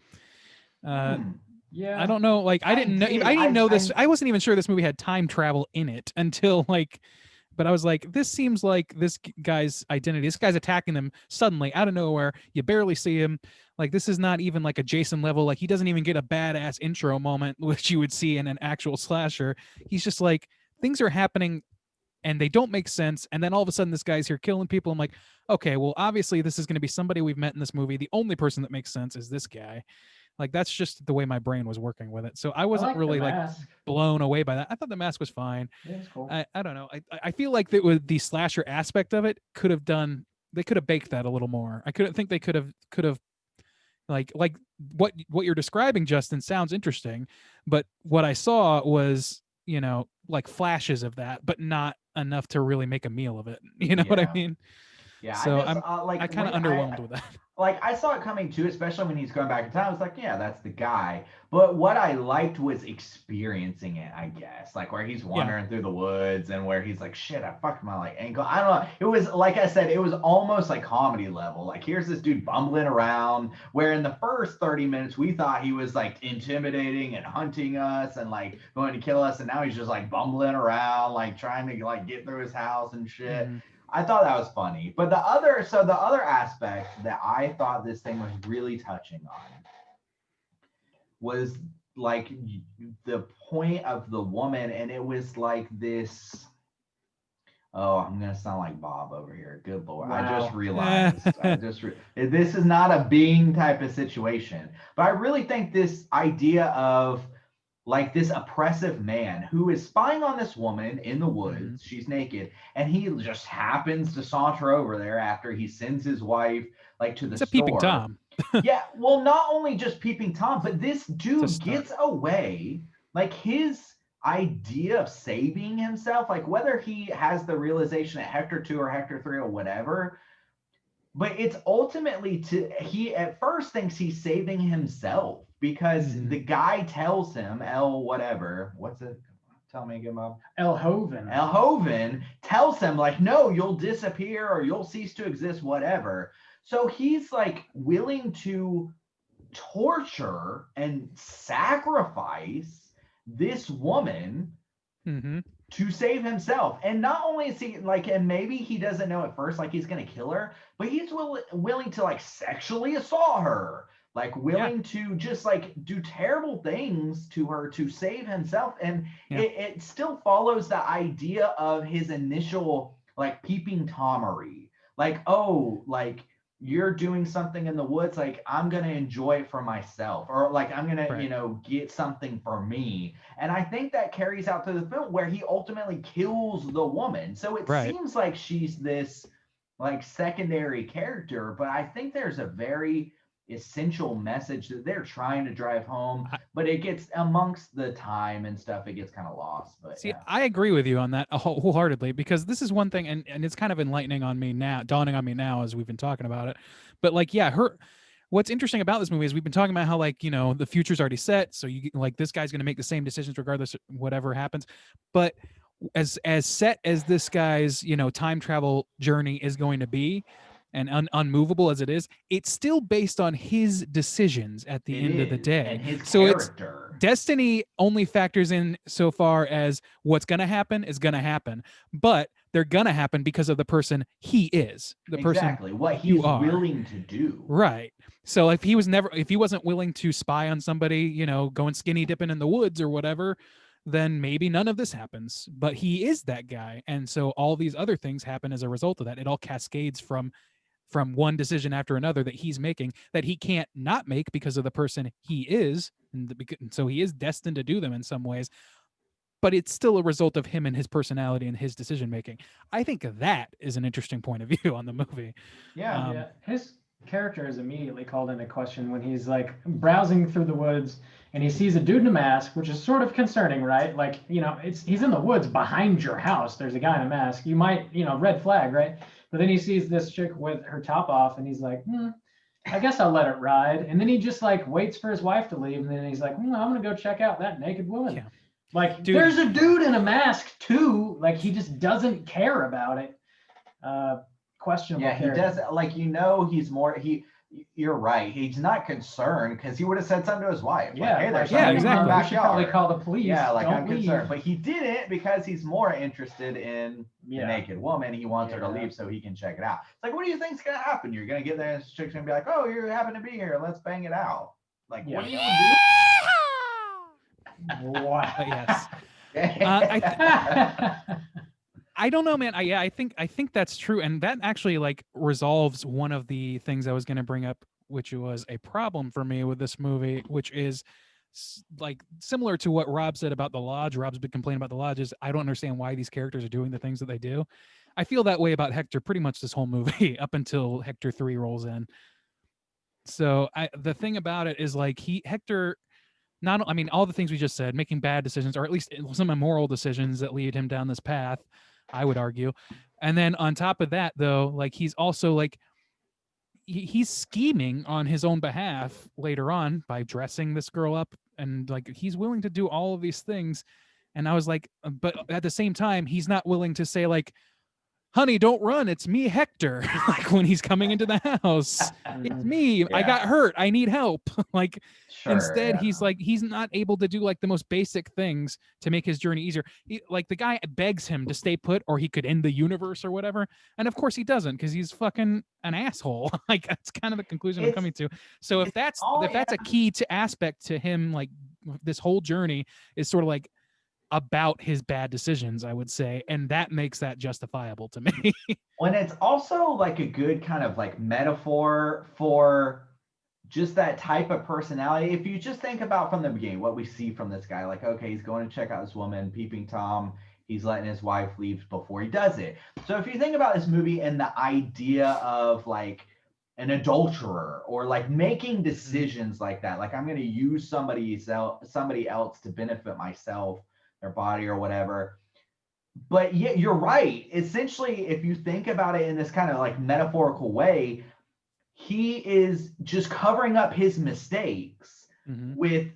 Yeah. I don't know. Like I I didn't know. did. I didn't know this. I- I wasn't even sure this movie had time travel in it until like. but I was like, this seems like this guy's identity. This guy's attacking them suddenly out of nowhere. You barely see him. Like, this is not even like a Jason level. Like, he doesn't even get a badass intro moment, which you would see in an actual slasher. He's just like, things are happening and they don't make sense. And then all of a sudden, this guy's here killing people. I'm like, okay, well, obviously, this is going to be somebody we've met in this movie. The only person that makes sense is this guy. Like, that's just the way my brain was working with it. So I wasn't really like blown away by that. I thought the mask was fine. Yeah, it's cool. I don't know. I feel like that with the slasher aspect of it could have done. They could have baked that a little more. I couldn't think they could have like what you're describing, Justin, sounds interesting, but what I saw was, like flashes of that, but not enough to really make a meal of it. You know what I mean? Yeah. So I just, I kind of underwhelmed with that. Like, I saw it coming too, especially when he's going back in time. I was like, yeah, that's the guy. But what I liked was experiencing it, I guess. Like, where he's wandering through the woods and where he's like, shit, I fucked my like ankle. I don't know. It was, like I said, it was almost like comedy level. Like, here's this dude bumbling around, where in the first 30 minutes, we thought he was like intimidating and hunting us and like going to kill us. And now he's just like bumbling around, like trying to like get through his house and shit. Mm-hmm. I thought that was funny. But the other aspect that I thought this thing was really touching on was like the point of the woman. And it was like this, oh, I'm going to sound like Bob over here. Good Lord. Wow. I just realized, this is not a being type of situation. But I really think this idea of like this oppressive man who is spying on this woman in the woods. Mm-hmm. She's naked, and he just happens to saunter over there after he sends his wife like to the store. It's a peeping Tom. Yeah, well, not only just peeping Tom, but this dude gets away. Like, his idea of saving himself, like whether he has the realization at Hector 2 or Hector 3 or whatever, but it's ultimately he at first thinks he's saving himself. Because the guy tells him, what's it? Tell me again, Bob. El Hoven tells him, like, no, you'll disappear or you'll cease to exist, whatever. So he's like willing to torture and sacrifice this woman to save himself. And not only is he like, and maybe he doesn't know at first, like he's going to kill her, but he's willing to like sexually assault her. Like willing to just like do terrible things to her to save himself. And it still follows the idea of his initial like peeping Tomery. Like, oh, like you're doing something in the woods, like I'm going to enjoy it for myself, or like I'm going to, get something for me. And I think that carries out to the film where he ultimately kills the woman. So it seems like she's this like secondary character, but I think there's a very essential message that they're trying to drive home, but it gets amongst the time and stuff, it gets kind of lost. But see, I agree with you on that wholeheartedly, because this is one thing, and it's kind of dawning on me now as we've been talking about it. But like, what's interesting about this movie is we've been talking about how like, the future's already set, so you like this guy's going to make the same decisions regardless of whatever happens. But as set as this guy's time travel journey is going to be, and unmovable as it is, it's still based on his decisions at the end of the day. And his so character. It's destiny only factors in so far as what's going to happen is going to happen, but they're going to happen because of the person he is, exactly what he's willing to do. Right. So if he wasn't willing to spy on somebody, going skinny dipping in the woods or whatever, then maybe none of this happens. But he is that guy, and so all these other things happen as a result of that. It all cascades from one decision after another that he's making that he can't not make because of the person he is. And so he is destined to do them in some ways, but it's still a result of him and his personality and his decision making. I think that is an interesting point of view on the movie. Yeah. His character is immediately called into question when he's like browsing through the woods and he sees a dude in a mask, which is sort of concerning, right? Like, he's in the woods behind your house. There's a guy in a mask. You might, red flag, right? But then he sees this chick with her top off and he's like, I guess I'll let it ride. And then he just like waits for his wife to leave. And then he's like, I'm going to go check out that naked woman. Yeah. Like, dude, there's a dude in a mask too. Like, he just doesn't care about it. Questionable. Yeah, character. He does. Like, he's more, You're right. He's not concerned because he would have said something to his wife. Yeah, like, hey, there's like, yeah, something in exactly. my we should probably backyard. call the police. Yeah, like Don't I'm leave. concerned. But he didn't because he's more interested in the Yeah. naked woman. He wants her to Yeah. leave so he can check it out. It's like, what do you think's gonna happen? You're gonna get there and this chick's gonna be like, oh, you happen to be here. Let's bang it out. Like, Yeah. what are you gonna Wow. Yes. do? I don't know, man. I think that's true, and that actually like resolves one of the things I was going to bring up, which was a problem for me with this movie, which is like similar to what Rob said about the Lodge. Rob's been complaining about the Lodge is I don't understand why these characters are doing the things that they do. I feel that way about Hector pretty much this whole movie up until Hector 3 rolls in. So the thing about it is like Hector. Not, I mean, all the things we just said, making bad decisions, or at least some immoral decisions that lead him down this path, I would argue. And then on top of that, though, like he's also like he's scheming on his own behalf later on by dressing this girl up, and like he's willing to do all of these things. And I was like, but at the same time, he's not willing to say like, honey, don't run. It's me, Hector. Like when he's coming into the house, it's me. I got Yeah. hurt. I need help. Like Sure, instead, yeah. he's like, he's not able to do like the most basic things to make his journey easier. Like the guy begs him to stay put or he could end the universe or whatever. And of course he doesn't because he's fucking an asshole. Like that's kind of the conclusion I'm coming to. So if that's a key to aspect to him, like this whole journey is sort of like about his bad decisions, I would say, and that makes that justifiable to me. When it's also like a good kind of like metaphor for just that type of personality. If you just think about from the beginning what we see from this guy, like, okay, he's going to check out this woman, peeping Tom, he's letting his wife leave before he does it. So if you think about this movie and the idea of like an adulterer or like making decisions like that, like I'm going to use somebody else to benefit myself, their body or whatever. But yeah, you're right. Essentially, if you think about it in this kind of like metaphorical way, he is just covering up his mistakes with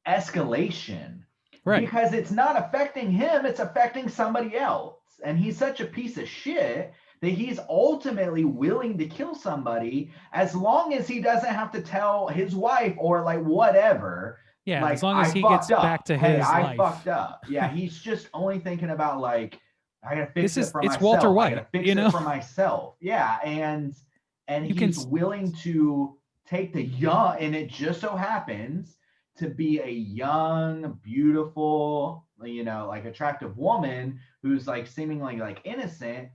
escalation. Right. Because it's not affecting him, it's affecting somebody else. And he's such a piece of shit that he's ultimately willing to kill somebody as long as he doesn't have to tell his wife or like whatever. Yeah, like, as long as I he fucked gets up. back to Hey, his I life. fucked up. Yeah, he's just only thinking about like, I gotta fix it for myself. It's Walter White, I gotta fix you know? it for myself. Yeah, and he's willing to take the young, and it just so happens to be a young, beautiful, you know, like attractive woman who's like seemingly like innocent.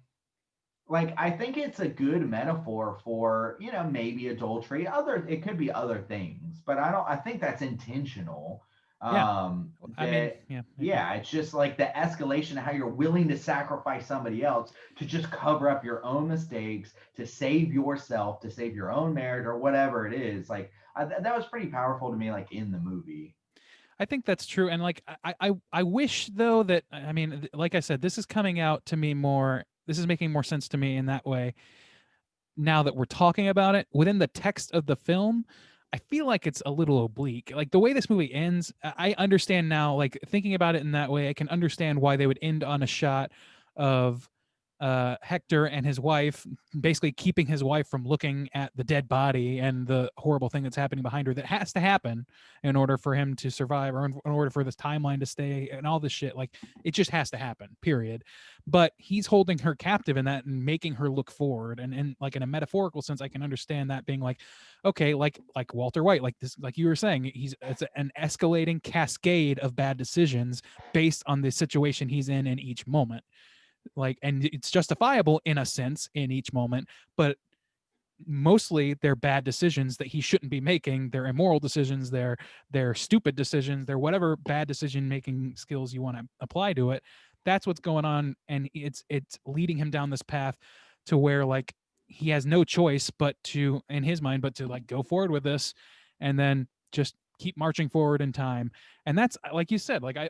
Like, I think it's a good metaphor for, you know, maybe adultery. It could be other things, but I think that's intentional. Yeah. It's just like the escalation of how you're willing to sacrifice somebody else to just cover up your own mistakes, to save yourself, to save your own marriage or whatever it is. Like that was pretty powerful to me, like in the movie. I think that's true. And like, I wish though that, I mean, like I said, this is coming out to me more, this is making more sense to me in that way. Now that we're talking about it within the text of the film, I feel like it's a little oblique. Like the way this movie ends, I understand now, like thinking about it in that way, I can understand why they would end on a shot of Hector and his wife basically keeping his wife from looking at the dead body and the horrible thing that's happening behind her that has to happen in order for him to survive or in order for this timeline to stay and all this shit. Like it just has to happen, period. But he's holding her captive in that and making her look forward. And like in a metaphorical sense, I can understand that being like, okay, like Walter White, like this, like you were saying, it's an escalating cascade of bad decisions based on the situation he's in each moment. Like, and it's justifiable in a sense in each moment, but mostly they're bad decisions that he shouldn't be making. They're immoral decisions. They're stupid decisions. They're whatever bad decision making skills you want to apply to it. That's what's going on, and it's leading him down this path to where like he has no choice but to, in his mind, but to like go forward with this, and then just keep marching forward in time. And that's like you said, like I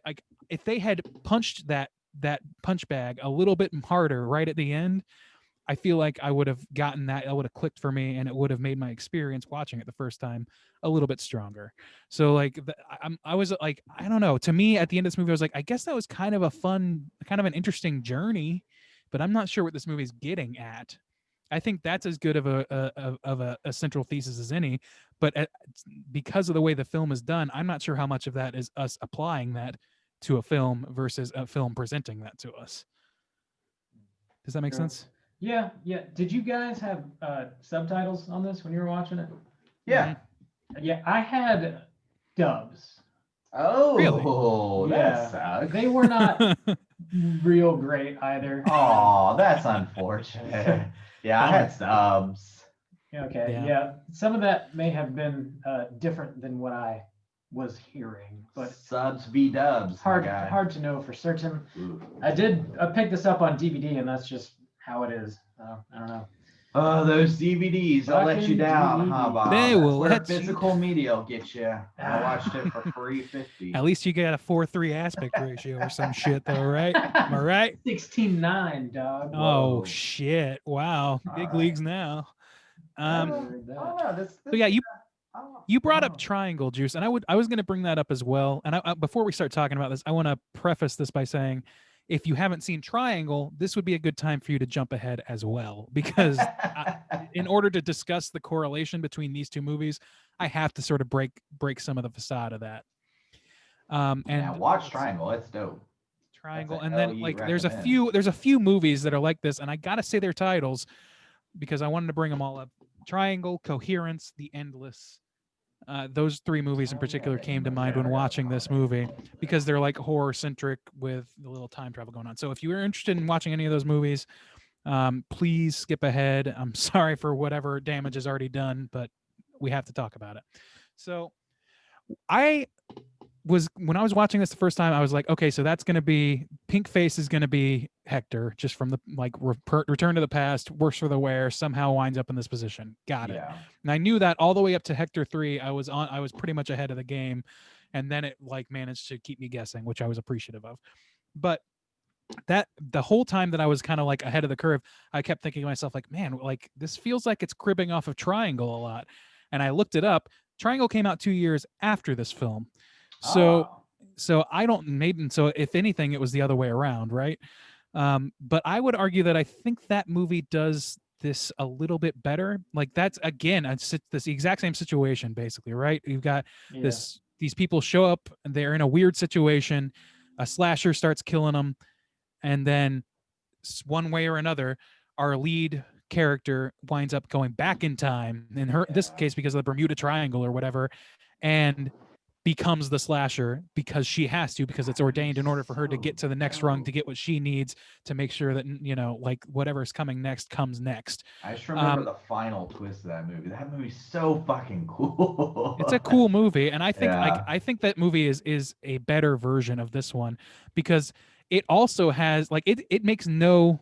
if they had punched that punch bag a little bit harder right at the end, I feel like I would have gotten that, it would have clicked for me, and it would have made my experience watching it the first time a little bit stronger. So like I was like, I don't know, to me at the end of this movie I was like, I guess that was kind of a fun, kind of an interesting journey, but I'm not sure what this movie's getting at. I think that's as good of a central thesis as any. But because of the way the film is done, I'm not sure how much of that is us applying that to a film versus a film presenting that to us. Does that make Sure. sense? Yeah. Did you guys have subtitles on this when you were watching it? Yeah. Yeah, I had dubs. Oh, Yeah. that sucks. They were not real great either. Oh, that's unfortunate. Yeah, I had subs. Okay, Yeah. yeah. Some of that may have been different than what I was hearing, but Subs be dubs. my hard guy. hard to know for certain. Ooh. I picked this up on DVD, and that's just how it is. I don't know. Oh, those DVDs, they'll let you Fucking down, huh, DVD. Bob? They That's will where let you- physical media will get you. I watched it for $3.50. At least you got a 4:3 aspect ratio or some shit, though, right? Am I right? 16:9, dog. Oh Whoa. shit! Wow, big right. leagues now. I Um, heard that. Oh no, this so yeah, you brought oh. up triangle juice, and I was going to bring that up as well. And before we start talking about this, I want to preface this by saying, if you haven't seen Triangle, this would be a good time for you to jump ahead as well, because in order to discuss the correlation between these two movies, I have to sort of break some of the facade of that. And yeah, watch Triangle. It's dope. Triangle, That's and a then hell you like recommend. there's a few movies that are like this, and I gotta say their titles because I wanted to bring them all up. Triangle, Coherence, The Endless. Those three movies in Oh, yeah, particular The came to Endless. mind Yeah, when I forgot watching about this that. movie because they're like horror centric with a little time travel going on. So if you are interested in watching any of those movies, please skip ahead. I'm sorry for whatever damage is already done, but we have to talk about it. So when I was watching this the first time, I was like, okay, so that's going to be Pink Face is going to be Hector, just from the like Return to the Past, works for the wear, somehow winds up in this position. Got it. Yeah. And I knew that all the way up to Hector 3, I was pretty much ahead of the game, and then it like managed to keep me guessing, which I was appreciative of. But that the whole time that I was kind of like ahead of the curve, I kept thinking to myself like, man, like this feels like it's cribbing off of Triangle a lot. And I looked it up. Triangle came out 2 years after this film. So Oh. so I don't maybe so if anything it was the other way around, right? But I would argue that I think that movie does this a little bit better. Like that's again, it's this exact same situation basically, right? You've got Yeah. these people show up and they're in a weird situation. A slasher starts killing them, and then one way or another, our lead character winds up going back in time. In this Yeah. case, because of the Bermuda Triangle or whatever, and becomes the slasher because she has to, because it's ordained in order for her to get to the next rung to get what she needs to make sure that like whatever's coming next comes next. I just remember the final twist of that movie. That movie's so fucking cool. It's a cool movie, and I think Yeah. I think that movie is a better version of this one because it also has like it makes no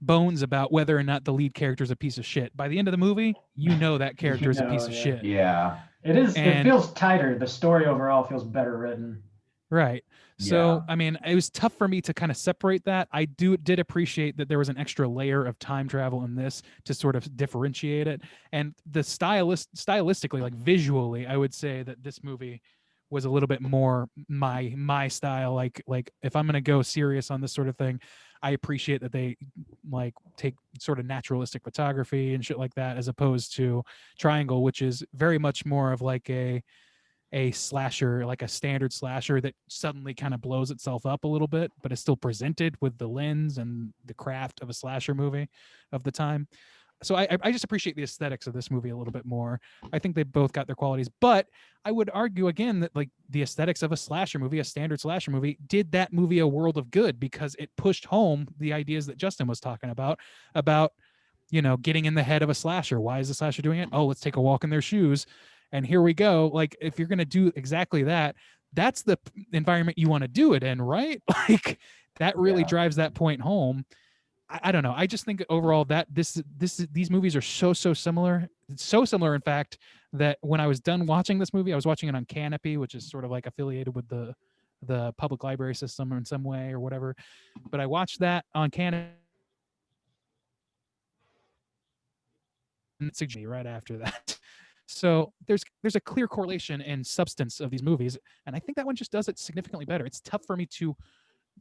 bones about whether or not the lead character is a piece of shit. By the end of the movie, that character is a piece of yeah. shit. Yeah. It is. It And- feels tighter. The story overall feels better written. Right. So, Yeah. I mean, it was tough for me to kind of separate that. I did appreciate that there was an extra layer of time travel in this to sort of differentiate it. And the stylistically, like visually, I would say that this movie was a little bit more my style. Like if I'm gonna go serious on this sort of thing, I appreciate that they like take sort of naturalistic photography and shit like that, as opposed to Triangle, which is very much more of like a slasher, like a standard slasher that suddenly kind of blows itself up a little bit, but is still presented with the lens and the craft of a slasher movie of the time. So I just appreciate the aesthetics of this movie a little bit more. I think they both got their qualities, but I would argue again that like the aesthetics of a slasher movie, a standard slasher movie, did that movie a world of good because it pushed home the ideas that Justin was talking about getting in the head of a slasher. Why is the slasher doing it? Oh, let's take a walk in their shoes. And here we go. Like, if you're going to do exactly that, that's the environment you want to do it in, right? Like, that really drives that point home. I don't know. I just think overall that these movies are so similar. It's so similar, in fact, that when I was done watching this movie, I was watching it on Canopy, which is sort of like affiliated with the public library system in some way or whatever. But I watched that on Canopy right after that. So there's a clear correlation in substance of these movies, and I think that one just does it significantly better. It's tough for me to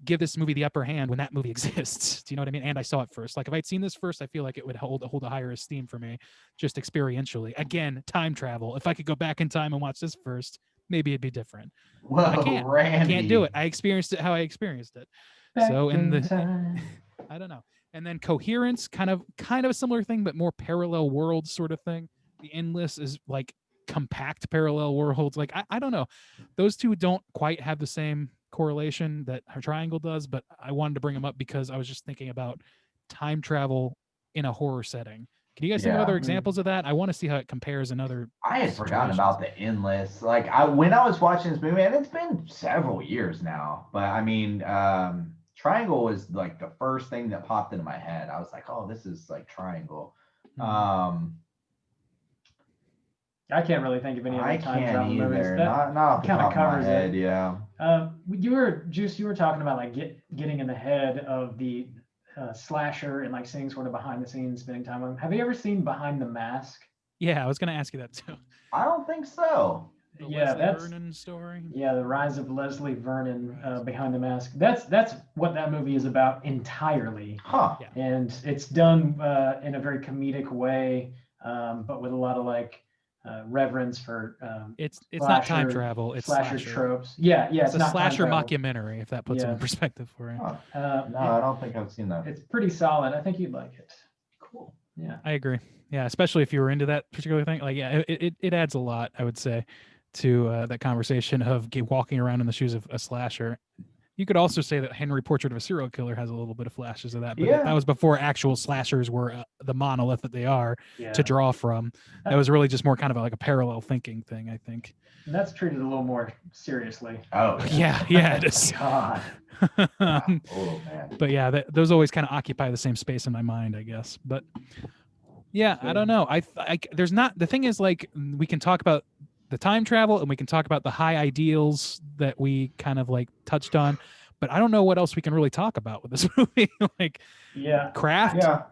give this movie the upper hand when that movie exists. Do you know what I mean? And I saw it first. Like if I'd seen this first, I feel like it would hold a higher esteem for me, just experientially. Again, time travel. If I could go back in time and watch this first, maybe it'd be different. Whoa, I can't. Randy. I can't do it. I experienced it how I experienced it. Back So in the time. I don't know. And then Coherence, kind of a similar thing, but more parallel worlds sort of thing. The Endless is like compact parallel worlds. Like I don't know. Those two don't quite have the same correlation that her Triangle does, but I wanted to bring them up because I was just thinking about time travel in a horror setting. Can you guys think of Yeah. other examples of that? I want to see how it compares in other I had forgotten situations. about the Endless. Like when I was watching this movie, and it's been several years now, but I mean, Triangle was like the first thing that popped into my head. I was like, oh, this is like Triangle. I can't really think of any I other time can't travel movies. either. That Not off the kinda top of my covers it. head. Yeah. you were talking about like getting in the head of the slasher and like seeing sort of behind the scenes, spending time with them. Have you ever seen Behind the Mask? Yeah, I was going to ask you that too. I don't think so. The Yeah, Leslie that's Vernon story. yeah, the rise of Leslie Vernon, Behind the Mask. That's what that movie is about entirely, Huh. Yeah. and it's done in a very comedic way, but with a lot of like reverence for It's not time slasher- travel. It's slasher slasher. tropes. Yeah, It's it's a not time slasher travel. mockumentary, if that puts it Yeah. in perspective for you. Huh. Uh, No, I don't think I've seen that. It's pretty solid. I think you'd like it. Cool. Yeah. I agree. Yeah, especially if you were into that particular thing. Like, yeah, it adds a lot, I would say, to that conversation of walking around in the shoes of a slasher. You could also say that Henry Portrait of a Serial Killer has a little bit of flashes of that, but Yeah. that was before actual slashers were the monolith that they are Yeah. to draw from. That was really just more kind of like a parallel thinking thing, I think. And that's treated a little more seriously. Oh. Yeah, it is. God. Oh man. But yeah, those always kind of occupy the same space in my mind, I guess. But yeah, I don't know. There's not, the thing is, like, we can talk about the time travel and we can talk about the high ideals that we kind of like touched on, but I don't know what else we can really talk about with this movie. Like Yeah. craft, Yeah.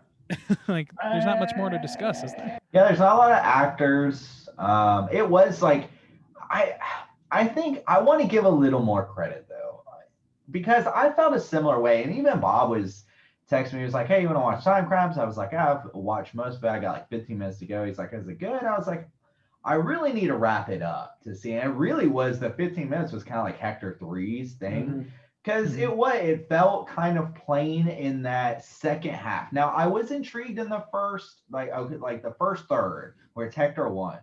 like there's not much more to discuss, is there? Yeah, there's not a lot of actors. It was like I think I want to give a little more credit though, because I felt a similar way, and even Bob was texting me. He was like, "Hey, you want to watch Timecrimes?" I was like, "I've watched most of it. I got like 15 minutes to go." He's like, "Is it good?" I was like, "I really need to wrap it up to see." And it really was, the 15 minutes was kind of like Hector 3's thing. Because it felt kind of plain in that second half. Now I was intrigued in the first, like the first third where it's Hector 1.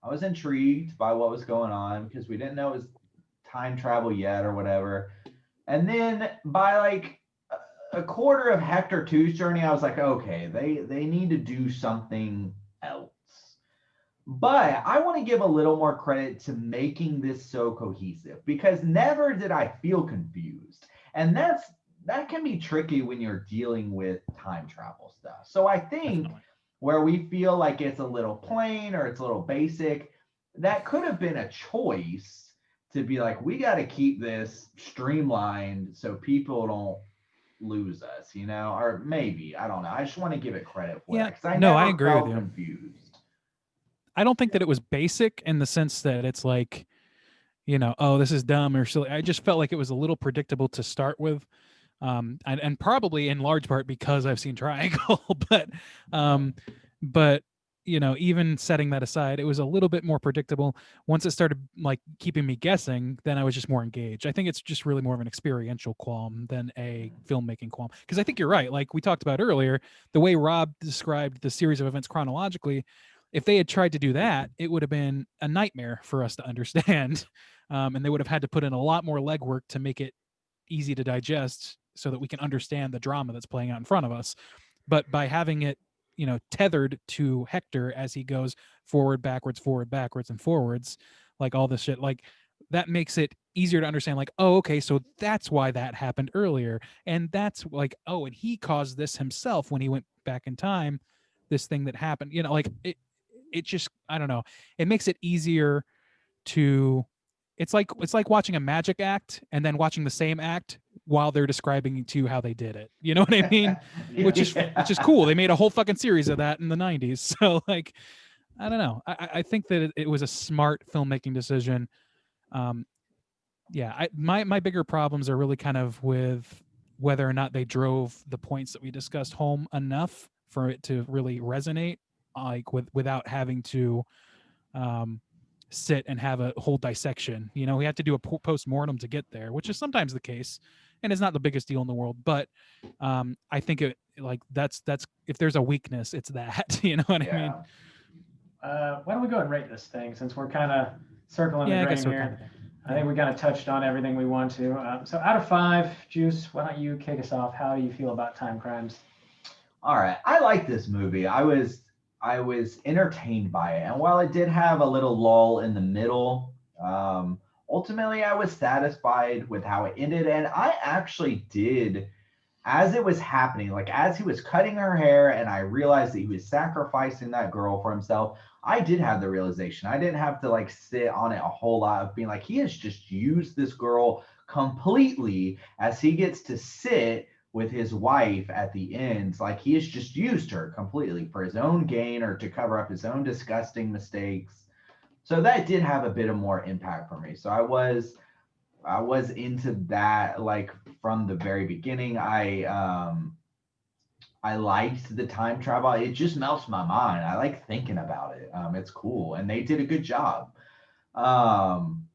I was intrigued by what was going on because we didn't know it was time travel yet or whatever. And then by like a quarter of Hector 2's journey, I was like, okay, they need to do something else. But I want to give a little more credit to making this so cohesive, because never did I feel confused. And that can be tricky when you're dealing with time travel stuff. So I think Definitely. where we feel like it's a little plain or it's a little basic, that could have been a choice to be like, we got to keep this streamlined so people don't lose us, you know, or maybe, I don't know. I just want to give it credit for Yeah, that, because I no, I never agree with felt you. confused. I don't think that it was basic in the sense that it's like, you know, oh, this is dumb or silly. I just felt like it was a little predictable to start with. And probably in large part because I've seen Triangle, but you know, even setting that aside, it was a little bit more predictable. Once it started like keeping me guessing, then I was just more engaged. I think it's just really more of an experiential qualm than a filmmaking qualm. Because I think you're right. Like we talked about earlier, the way Rob described the series of events chronologically, if they had tried to do that, it would have been a nightmare for us to understand. And they would have had to put in a lot more legwork to make it easy to digest so that we can understand the drama that's playing out in front of us. But by having it, you know, tethered to Hector as he goes forward, backwards, and forwards, like all this shit, like that makes it easier to understand, like, oh, okay, so that's why that happened earlier. And that's like, oh, and he caused this himself when he went back in time, this thing that happened, you know, like it just, I don't know, it makes it easier to, it's like watching a magic act and then watching the same act while they're describing to you how they did it. You know what I mean? Which is cool. They made a whole fucking series of that in the 90s. So like, I don't know. I think that it was a smart filmmaking decision. yeah, my bigger problems are really kind of with whether or not they drove the points that we discussed home enough for it to really resonate, like without having to um, sit and have a whole dissection. You know, we have to do a post mortem to get there, which is sometimes the case, and it's not the biggest deal in the world. But I think it like that's if there's a weakness, it's that. You know what I mean? Why don't we go and rate this thing since we're kind of circling Yeah, the I drain guess we're here. kind of there. I think we kind of touched on everything we want to. So out of 5, Juice, why don't you kick us off? How do you feel about Timecrimes? All right, I like this movie. I was entertained by it, and while it did have a little lull in the middle, ultimately I was satisfied with how it ended, and I actually did. As it was happening, like as he was cutting her hair and I realized that he was sacrificing that girl for himself, I did have the realization. I didn't have to like sit on it a whole lot of being like, he has just used this girl completely as he gets to sit with his wife at the end. Like he has just used her completely for his own gain or to cover up his own disgusting mistakes. So that did have a bit of more impact for me. So I was into that like from the very beginning. I liked the time travel. It just melts my mind. I like thinking about it. It's cool, and they did a good job. Um,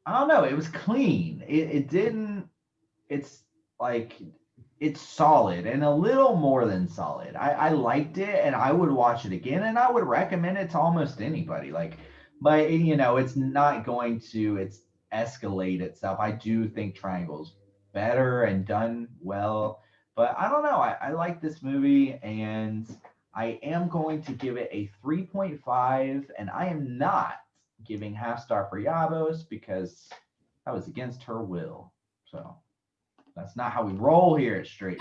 I don't know. It was clean. It didn't. It's like it's solid and a little more than solid. I liked it, and I would watch it again, and I would recommend it to almost anybody. Like, but you know, it's not going to. It's escalate itself. I do think Triangle's better and done well, but I don't know. I like this movie, and I am going to give it a 3.5, and I am not giving half star for Yabos because that was against her will. So that's not how we roll here at Straight.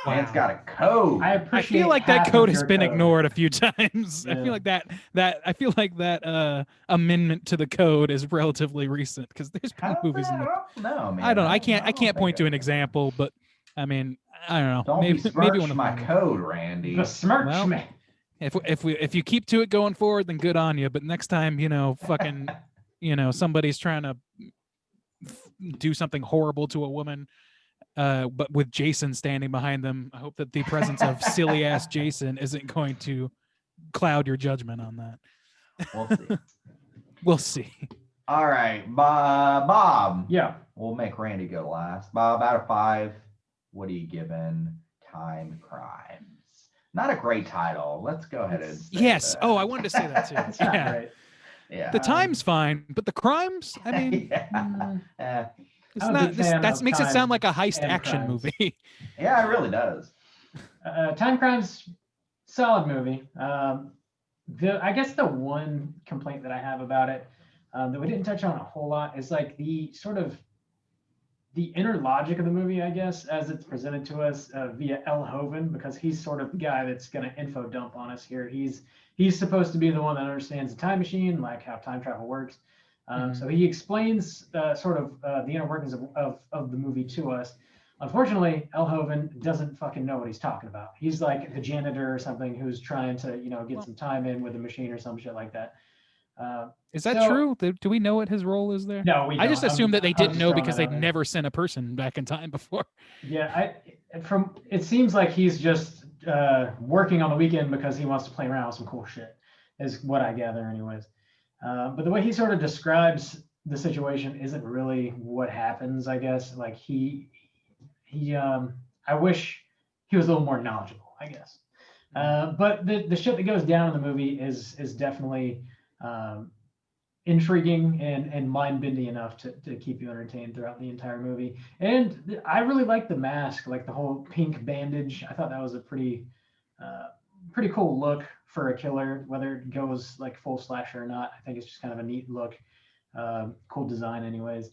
Man's got a code. I I appreciate. feel like that half code of has your been code. ignored a few times. I Yeah. feel like that amendment to the code is relatively recent because there's been movies in the No, man. I don't know. I don't can't point to think an example, but I mean, I don't know. Don't maybe besmirch one of my them. code, Randy. Besmirch Well, me. If you keep to it going forward, then good on you. But next time, fucking, somebody's trying to do something horrible to a woman, but with Jason standing behind them, I hope that the presence of silly ass Jason isn't going to cloud your judgment on that. We'll see. We'll see. All right, Bob. Yeah. We'll make Randy go last. Bob, out of 5, what are you giving Timecrimes? Not a great title. Let's go ahead and say Yes. that. Oh, I wanted to say that too. That's not Yeah. great. Yeah. The time's fine, but the crimes, I mean, yeah. it's I'm a not. big This fan that of makes it time sound like a heist and action crimes. movie. Yeah, it really does. Timecrimes, solid movie. I guess the one complaint that I have about it that we didn't touch on a whole lot is like the sort of the inner logic of the movie, I guess, as it's presented to us via El Hoven, because he's sort of the guy that's going to info dump on us here. He's supposed to be the one that understands the time machine, like how time travel works. So he explains sort of the inner workings of the movie to us. Unfortunately, El Hoven doesn't fucking know what he's talking about. He's like the janitor or something who's trying to, get some time in with a machine or some shit like that. Is that So- true? Do we know what his role is there? No, we I just don't. assumed that they I'm didn't just know throwing because that they'd out there. never sent a person back in time before. Yeah, it seems like he's just working on the weekend because he wants to play around with some cool shit, is what I gather, anyways. But the way he sort of describes the situation isn't really what happens, I guess. Like I wish he was a little more knowledgeable, I guess. But the shit that goes down in the movie is definitely intriguing and mind-bending enough to keep you entertained throughout the entire movie. And I really like the mask, like the whole pink bandage. I thought that was a pretty cool look for a killer, whether it goes like full slasher or not. I think it's just kind of a neat look, cool design anyways.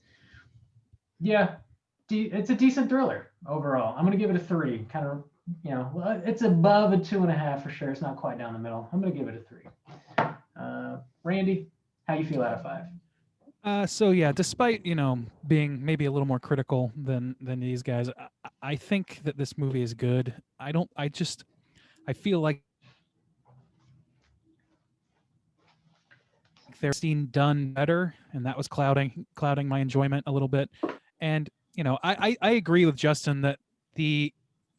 Yeah, it's a decent thriller overall. I'm gonna give it a 3. Kind of, it's above a 2.5 for sure. It's not quite down the middle. I'm gonna give it a 3. Randy, how you feel out of 5? So yeah, despite being maybe a little more critical than these guys, I think that this movie is good. I feel like like their scene done better, and that was clouding my enjoyment a little bit. And I agree with Justin that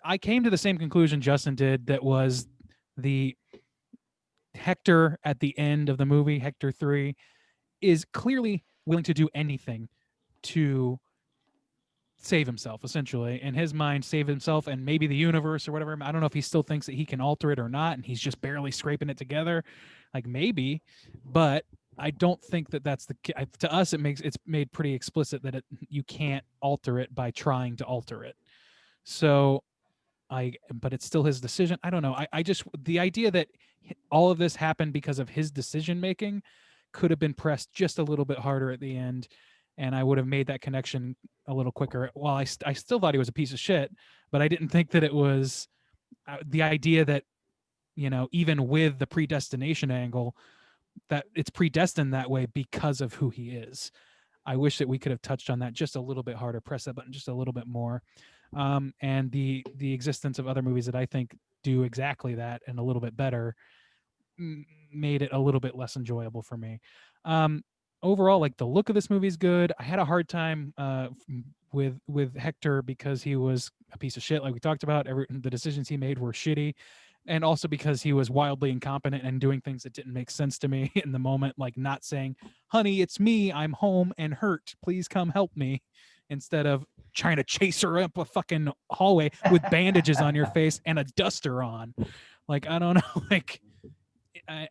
I came to the same conclusion Justin did, that was the Hector at the end of the movie, Hector 3, is clearly willing to do anything to save himself, essentially. In his mind, save himself and maybe the universe or whatever. I don't know if he still thinks that he can alter it or not, and he's just barely scraping it together. Like, maybe, but I don't think that that's to us. It's made pretty explicit that you can't alter it by trying to alter it. So but it's still his decision. I don't know. I just, the idea that all of this happened because of his decision making could have been pressed just a little bit harder at the end, and I would have made that connection a little quicker. While I still thought he was a piece of shit, but I didn't think that it was the idea that, even with the predestination angle, that it's predestined that way because of who he is. I wish that we could have touched on that just a little bit harder, press that button just a little bit more. And the existence of other movies that I think do exactly that and a little bit better made it a little bit less enjoyable for me. Overall, like, the look of this movie is good. I had a hard time with Hector because he was a piece of shit, like we talked about. The decisions he made were shitty, and also because he was wildly incompetent and doing things that didn't make sense to me in the moment, like not saying, "Honey, it's me. I'm home and hurt. Please come help me," instead of trying to chase her up a fucking hallway with bandages on your face and a duster on. Like, I don't know. Like,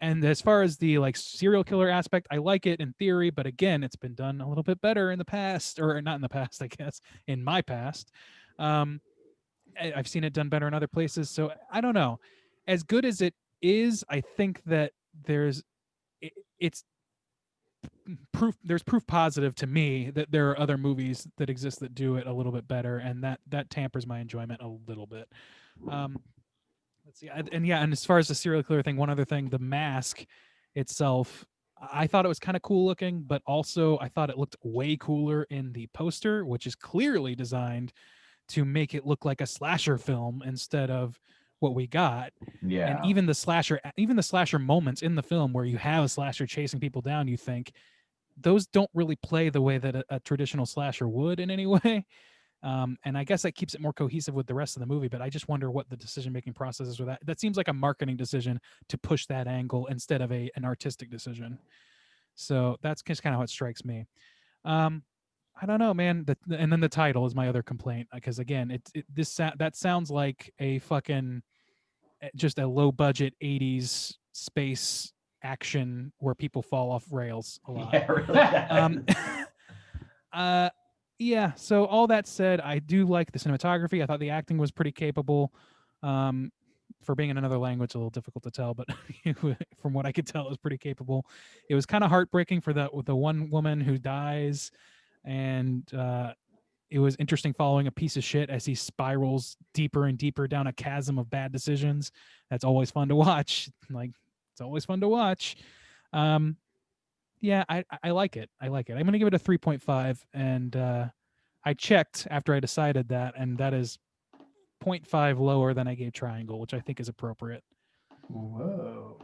and as far as the like serial killer aspect, I like it in theory, but again, it's been done a little bit better in the past, or not in the past, I guess, in my past. I've seen it done better in other places. So I don't know. As good as it is, I think that it's proof positive to me that there are other movies that exist that do it a little bit better, and that tampers my enjoyment a little bit. Let's see. And as far as the serial killer thing, one other thing, the mask itself, I thought it was kind of cool looking, but also I thought it looked way cooler in the poster, which is clearly designed to make it look like a slasher film instead of what we got. Yeah. And even the slasher moments in the film where you have a slasher chasing people down, you think those don't really play the way that a traditional slasher would in any way. And I guess that keeps it more cohesive with the rest of the movie, but I just wonder what the decision-making process is with that. That seems like a marketing decision to push that angle instead of an artistic decision. So that's just kind of how it strikes me. I don't know, man. And then the title is my other complaint, because again, that sounds like a fucking just a low-budget 80s space action where people fall off rails a lot. Yeah, really. Yeah, so all that said, I do like the cinematography. I thought the acting was pretty capable. For being in another language, a little difficult to tell, but from what I could tell, it was pretty capable. It was kind of heartbreaking for the one woman who dies, and it was interesting following a piece of shit as he spirals deeper and deeper down a chasm of bad decisions. That's always fun to watch. Like, it's always fun to watch. Yeah, I like it. I like it. I'm going to give it a 3.5. And I checked after I decided that, and that is 0.5 lower than I gave Triangle, which I think is appropriate. Whoa.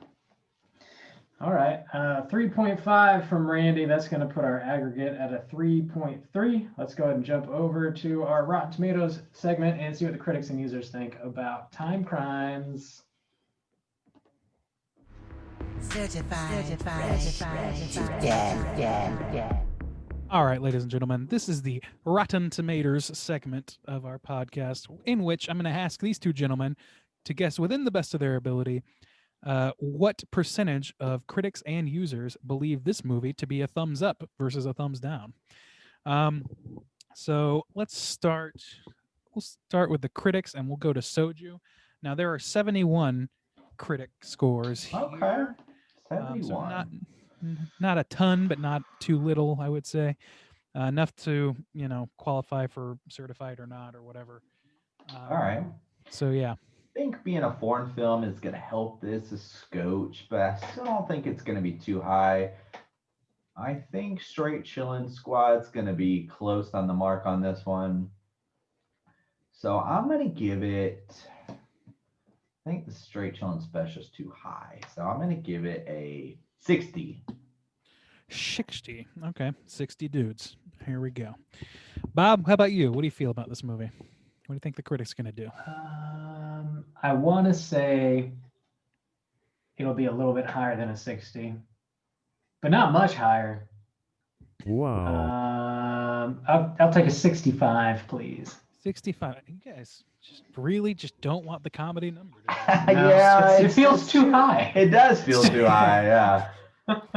All right. 3.5 from Randy. That's going to put our aggregate at a 3.3. Let's go ahead and jump over to our Rotten Tomatoes segment and see what the critics and users think about Timecrimes. Certified. All right, ladies and gentlemen, this is the Rotten Tomatoes segment of our podcast, in which I'm going to ask these two gentlemen to guess, within the best of their ability, what percentage of critics and users believe this movie to be a thumbs up versus a thumbs down. So let's start. We'll start with the critics, and we'll go to Soju. Now, there are 71 critic scores here. Okay. 71. So not a ton, but not too little, I would say. Enough to, qualify for certified or not or whatever. All right. So, yeah. I think being a foreign film is going to help this a scotch, but I still don't think it's going to be too high. I think Straight Chillin' Squad's going to be close on the mark on this one. So I'm going to give it, I think the Straight Chillin' Special is too high. So I'm going to give it a 60. 60. Okay, 60 dudes. Here we go. Bob, how about you? What do you feel about this movie? What do you think the critics going to do? I want to say it'll be a little bit higher than a 60, but not much higher. Wow. I'll take a 65, please. 65. You guys just don't want the comedy number. No, Yeah, it feels too high. It does feel too high. Yeah.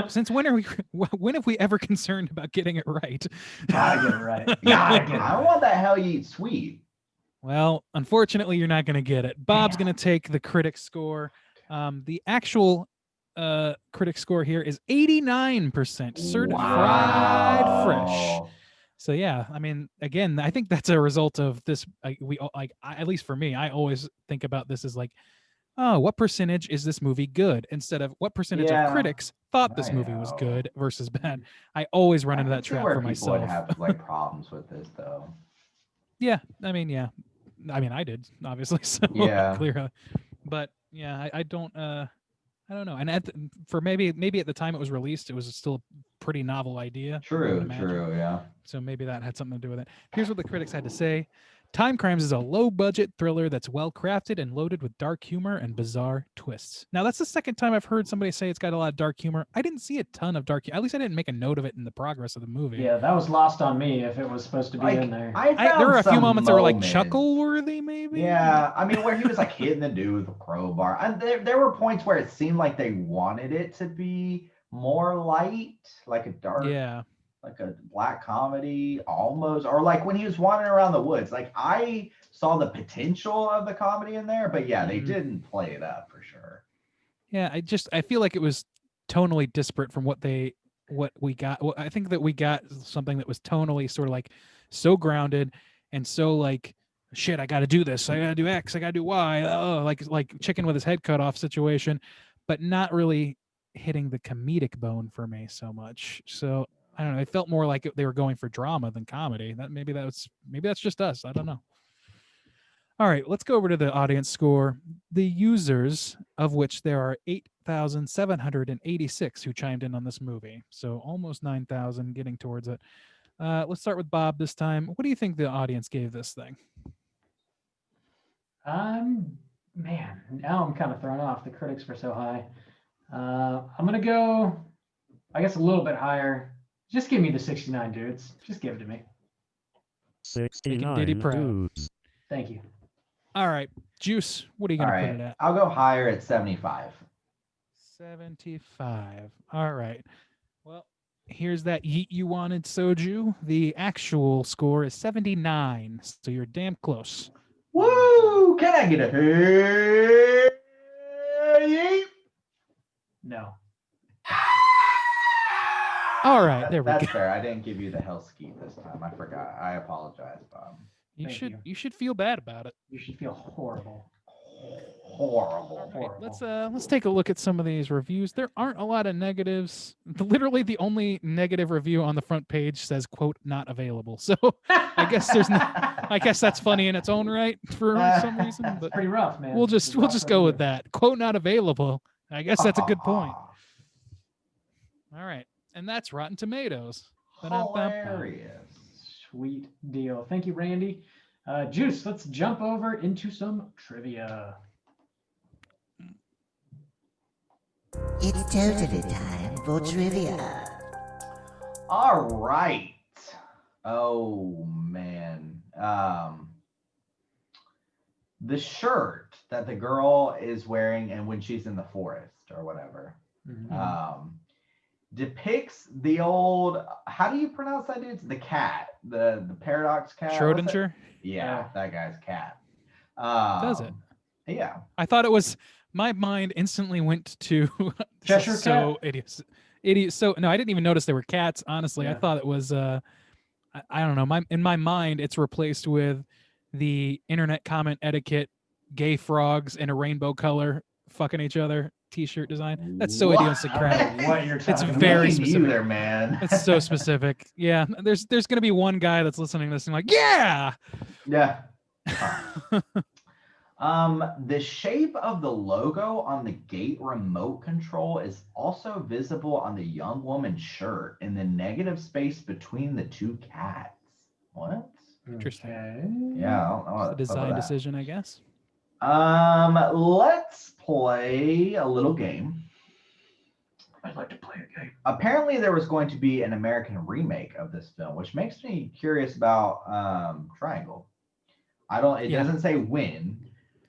Since when have we ever concerned about getting it right? Gotta get it right. Yeah, Gotta get it I right. want that hell you eat sweet. Well, unfortunately, you're not going to get it. Bob's Damn. going to take the critic score. The actual critic score here is 89%, certified fresh. Wow. So yeah, I mean, again, I think that's a result of this. At least for me, I always think about this as like, oh, what percentage is this movie good? Instead of what percentage Yeah, of critics thought this I movie was know. good versus bad. I always run I into can that see trap where for people myself. would have like problems with this though. Yeah, I mean, I did obviously. So Yeah. clear, but yeah, I don't know. And for maybe at the time it was released, it was still a pretty novel idea. I would imagine. True, yeah. So maybe that had something to do with it. Here's what the critics had to say. Timecrimes is a low-budget thriller that's well-crafted and loaded with dark humor and bizarre twists. Now, that's the second time I've heard somebody say it's got a lot of dark humor. I didn't see a ton of dark humor. At least I didn't make a note of it in the progress of the movie. Yeah, that was lost on me if it was supposed to be Like, in there. There were a few moments that were like moments. chuckle-worthy, maybe? Yeah, I mean, where he was like hitting the dude with a crowbar. And there were points where it seemed like they wanted it to be more light, like a dark, Yeah. like a black comedy almost, or like when he was wandering around the woods. Like I saw the potential of the comedy in there, but yeah, they Mhm. didn't play it up for sure. Yeah, I feel like it was tonally disparate from what we got. Well, I think that we got something that was tonally sort of like so grounded and so like, shit, I got to do this. I got to do X. I got to do Y. Oh, like chicken with his head cut off situation, but not really hitting the comedic bone for me so much. So I don't know. It felt more like they were going for drama than comedy. Maybe that's just us. I don't know. All right, let's go over to the audience score. The users, of which there are 8,786 who chimed in on this movie. So almost 9,000, getting towards it. Let's start with Bob this time. What do you think the audience gave this thing? Man, now I'm kind of thrown off. The critics were so high. I'm gonna go, I guess, a little bit higher. Just give me the 69 dudes. Just give it to me. 69 proud. dudes. Thank you. All right, Juice, what are you All going to put right, it at? I'll go higher at 75. 75. All right. Well, here's that yeet you wanted, Soju. The actual score is 79, so you're damn close. Woo! Can I get a hey? No. All right, there we That's go. fair. I didn't give you the hell skeet this time. I forgot. I apologize, Bob. Thank You should feel bad about it. You should feel horrible. Horrible. All right, let's take a look at some of these reviews. There aren't a lot of negatives. Literally, the only negative review on the front page says "quote not available." So I guess I guess that's funny in its own right for some reason. It's But pretty rough, man. we'll just go with that. Quote not available. I guess that's a good point. All right, and that's Rotten Tomatoes. Ba-dum-bum-bum. Hilarious. Sweet deal. Thank you, Randy. Juice, let's jump over into some trivia. It's totally time for trivia. All right. Oh man. The shirt that the girl is wearing and when she's in the forest or whatever. Mhm. Depicts the old, how do you pronounce that dude? The cat, the paradox cat. What's that? Schrodinger. Yeah, that guy's cat. Does it? Yeah. I thought it was. My mind instantly went to Cheshire so idiot. So no, I didn't even notice they were cats. Honestly, I Yeah. thought it was. I don't know. In my mind, it's replaced with the internet comment etiquette, gay frogs in a rainbow color fucking each other T-shirt design. That's so What? idiosyncratic. What you're It's talking about. very Me specific. neither, man. It's so specific. Yeah, there's gonna be one guy that's listening to this and like, yeah. Yeah. The shape of the logo on the gate remote control is also visible on the young woman's shirt in the negative space between the two cats. What? Interesting. Okay. Yeah, I don't know. It's a what design that. decision, I guess. Let's play a little game. I'd like to play a game. Apparently, there was going to be an American remake of this film, which makes me curious about Triangle. It doesn't say when,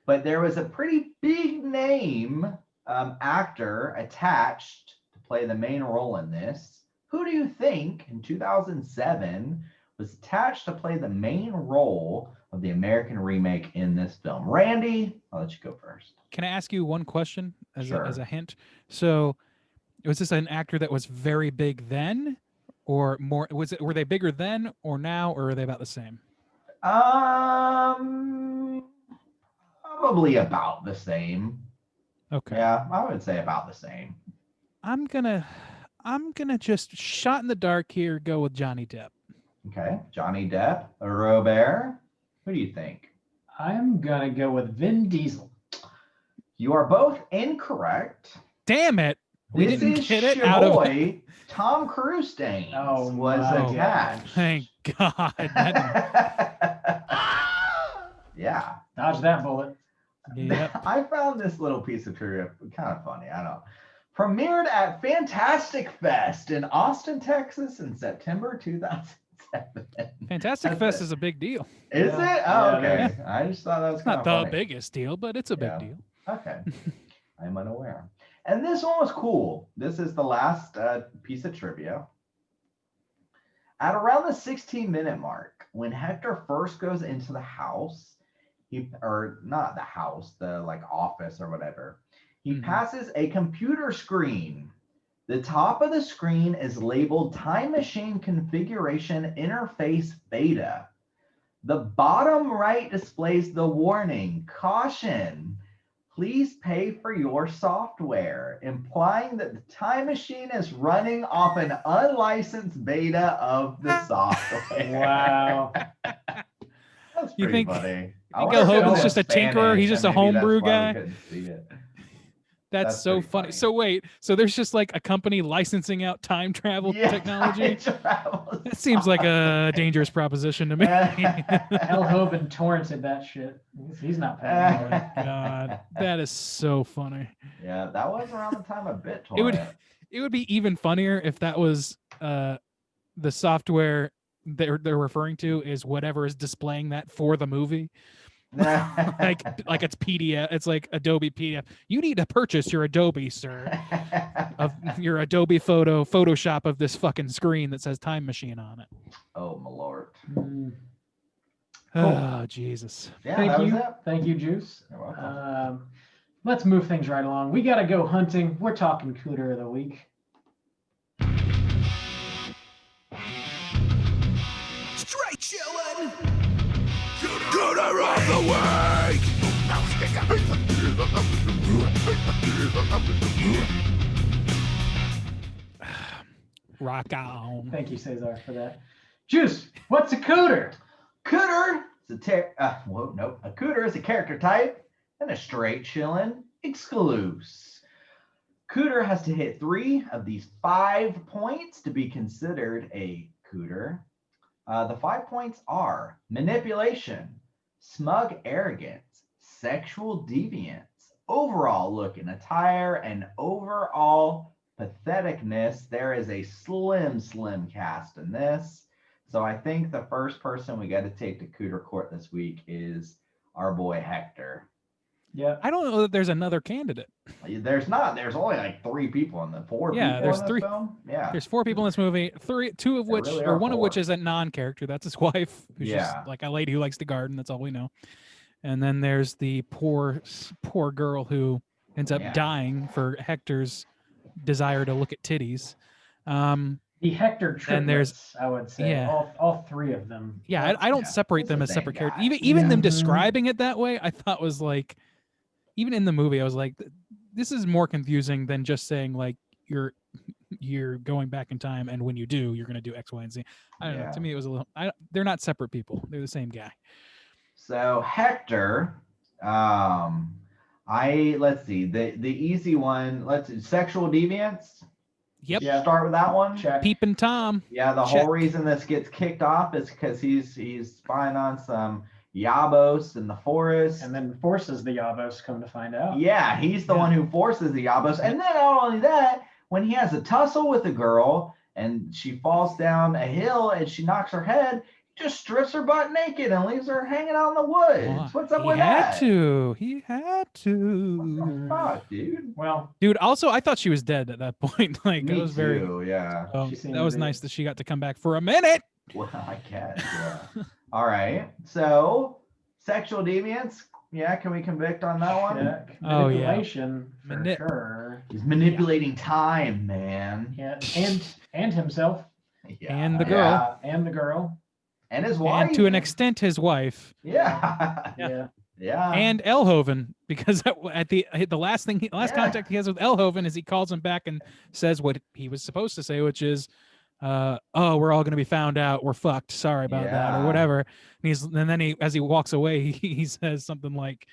but there was a pretty big name actor attached to play the main role in this. Who do you think in 2007 was attached to play the main role of the American remake in this film? Randy, I'll let you go first. Can I ask you one question as Sure. a hint? So, was this an actor that was very big then, or more? Were they bigger then or now, or are they about the same? Probably about the same. Okay. Yeah, I would say about the same. I'm gonna just shot in the dark here. Go with Johnny Depp. Okay, Johnny Depp, Robert. Who do you think? I'm gonna go with Vin Diesel. You are both incorrect. Damn it! We This didn't is get it your out of. boy, Tom Cruise Staines Oh was my attached. Thank God. Yeah. Dodge that bullet. Yep. I found this little piece of trivia kind of funny. I know. Premiered at Fantastic Fest in Austin, Texas in September 2007. Fantastic That's Fest it. is a big deal. Is Yeah. it? Oh, Yeah, okay. it I just thought that was It's kind not of the funny. biggest deal, but it's a big Yeah. deal. Okay. I'm unaware. And this one was cool. This is the last piece of trivia. At around the 16-minute mark, when Hector first goes into the house, or not the house, the like office or whatever, he Mhm. passes a computer screen. The top of the screen is labeled Time Machine Configuration Interface Beta. The bottom right displays the warning, caution, please pay for your software, implying that the time machine is running off an unlicensed beta of the software. Wow. That's You pretty think- funny. I think wonder if El it Hogan's was just in a tinkerer? He's Spanish just a and maybe that's homebrew why we guy? couldn't see it. That's That's so pretty funny. funny. So wait, so there's just like a company licensing out time travel technology? time travel That seems like a dangerous proposition to me. El Hoban torrented that shit. He's not paying for it. God, that is so funny. Yeah, that was around the time of BitTorrent. It would be even funnier if that was the software they're referring to is whatever is displaying that for the movie. like it's PDF. It's like Adobe PDF. You need to purchase your Adobe, sir. Of your Adobe Photoshop of this fucking screen that says Time Machine on it. Oh my lord. Mm. Oh Jesus. Yeah, Thank that was you. it. Thank you, Juice. You're welcome. Let's move things right along. We got to go hunting. We're talking Cooter of the Week. Straight chillin'. Gooder of the week. Rock on. Thank you, Cesar, for that. Juice, what's a Cooter? Cooter is a cooter is a character type and a straight chillin' exclusive. Cooter has to hit 3 of these 5 points to be considered a cooter. The 5 points are manipulation, smug arrogance, sexual deviance, overall look and attire, and overall patheticness. There is a slim cast in this. So I think the first person we got to take to Cooter Court this week is our boy Hector. Yeah. I don't know that there's another candidate. There's not. There's only like 3 people in the 4 Yeah, people there's in this 3. film. Yeah. There's 4 people in this movie. 2 of There which, really or are one of which 4. is a non-character. That's his wife, who's just Yeah. like a lady who likes to garden. That's all we know. And then there's the poor girl who ends up Yeah. dying for Hector's desire to look at titties. The Hector triplets, And there's- I would say. yeah. All 3 of them. Yeah, I don't Yeah, separate it's them the as same separate characters. guy. Even them Mhm. describing it that way, I thought was like, even in the movie, I was like, this is more confusing than just saying like you're going back in time, and when you do, you're going to do X, Y, and Z. I don't know. Yeah. To me, it was a little. They're not separate people. They're the same guy. So Hector Let's see, the easy one. Sexual deviance. Yep. Yeah. Start with that one. Check. Peeping Tom. Yeah, the Check. whole reason this gets kicked off is because he's spying on some Yabos in the forest. And then forces the Yabos, come to find out. Yeah, he's the Yeah. one who forces the Yabos. And then not only that, when he has a tussle with a girl and she falls down a hill and she knocks her head, he just strips her butt naked and leaves her hanging out in the woods. What's up with that? He had What to. the fuck, dude? Well, Dude, also, I thought she was dead at that point. Like, Me it was very. too, yeah. Oh, She seemed that to was be. nice that she got to come back for a minute. Well, I guess, yeah. All right. So, sexual deviance. Yeah, can we convict on that one? check. Oh, yeah. Manipulation for Manip. sure. He's manipulating time, man. Yeah, and himself. Yeah, And the girl. And the girl. And his wife. And to an extent, his wife. Yeah. Yeah. Yeah. And Elhoven, because at the last Yeah. contact he has with Elhoven is he calls him back and says what he was supposed to say, which is, "Oh, we're all gonna be found out. We're fucked. Sorry about that," or Yeah. whatever. And then as he walks away, he says something like,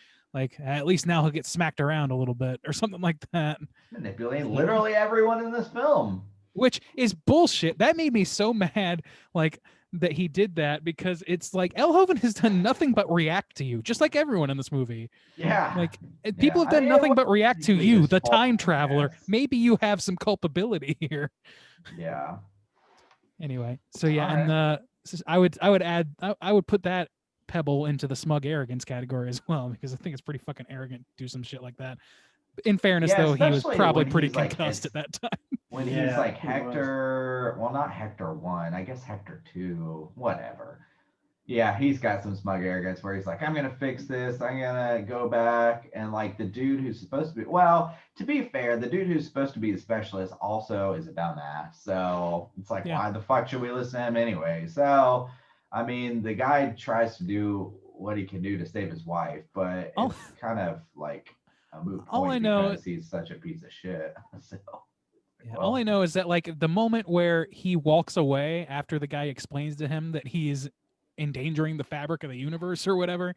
"At least now he'll get smacked around a little bit," or something like that. Manipulating literally everyone in this film. Which is bullshit. That made me so mad, like that he did that, because it's like Elhoven has done nothing but react to you, just like everyone in this movie. Yeah. Like people have I done mean, nothing it but react to usually you, his the fault, time I traveler. guess. Maybe you have some culpability here. Yeah. Anyway, so yeah, All and I would put that Pebble into the smug arrogance category as well, because I think it's pretty fucking arrogant to do some shit like that. In fairness, Yeah, though, he was especially probably when pretty he's, like, concussed at that time. When he's Yeah, like he was. Hector, well, not Hector 1, I guess Hector 2, whatever. Yeah, he's got some smug arrogance where he's like, I'm going to fix this. I'm going to go back. And like the dude who's supposed to be, well, to be fair, the dude who's supposed to be the specialist also is a dumbass. So it's like, Yeah. why the fuck should we listen to him anyway? So, I mean, the guy tries to do what he can do to save his wife, but All- it's kind of like a moot all point I know- because he's such a piece of shit. So, Yeah, well, all I know is that like the moment where he walks away after the guy explains to him that he is endangering the fabric of the universe or whatever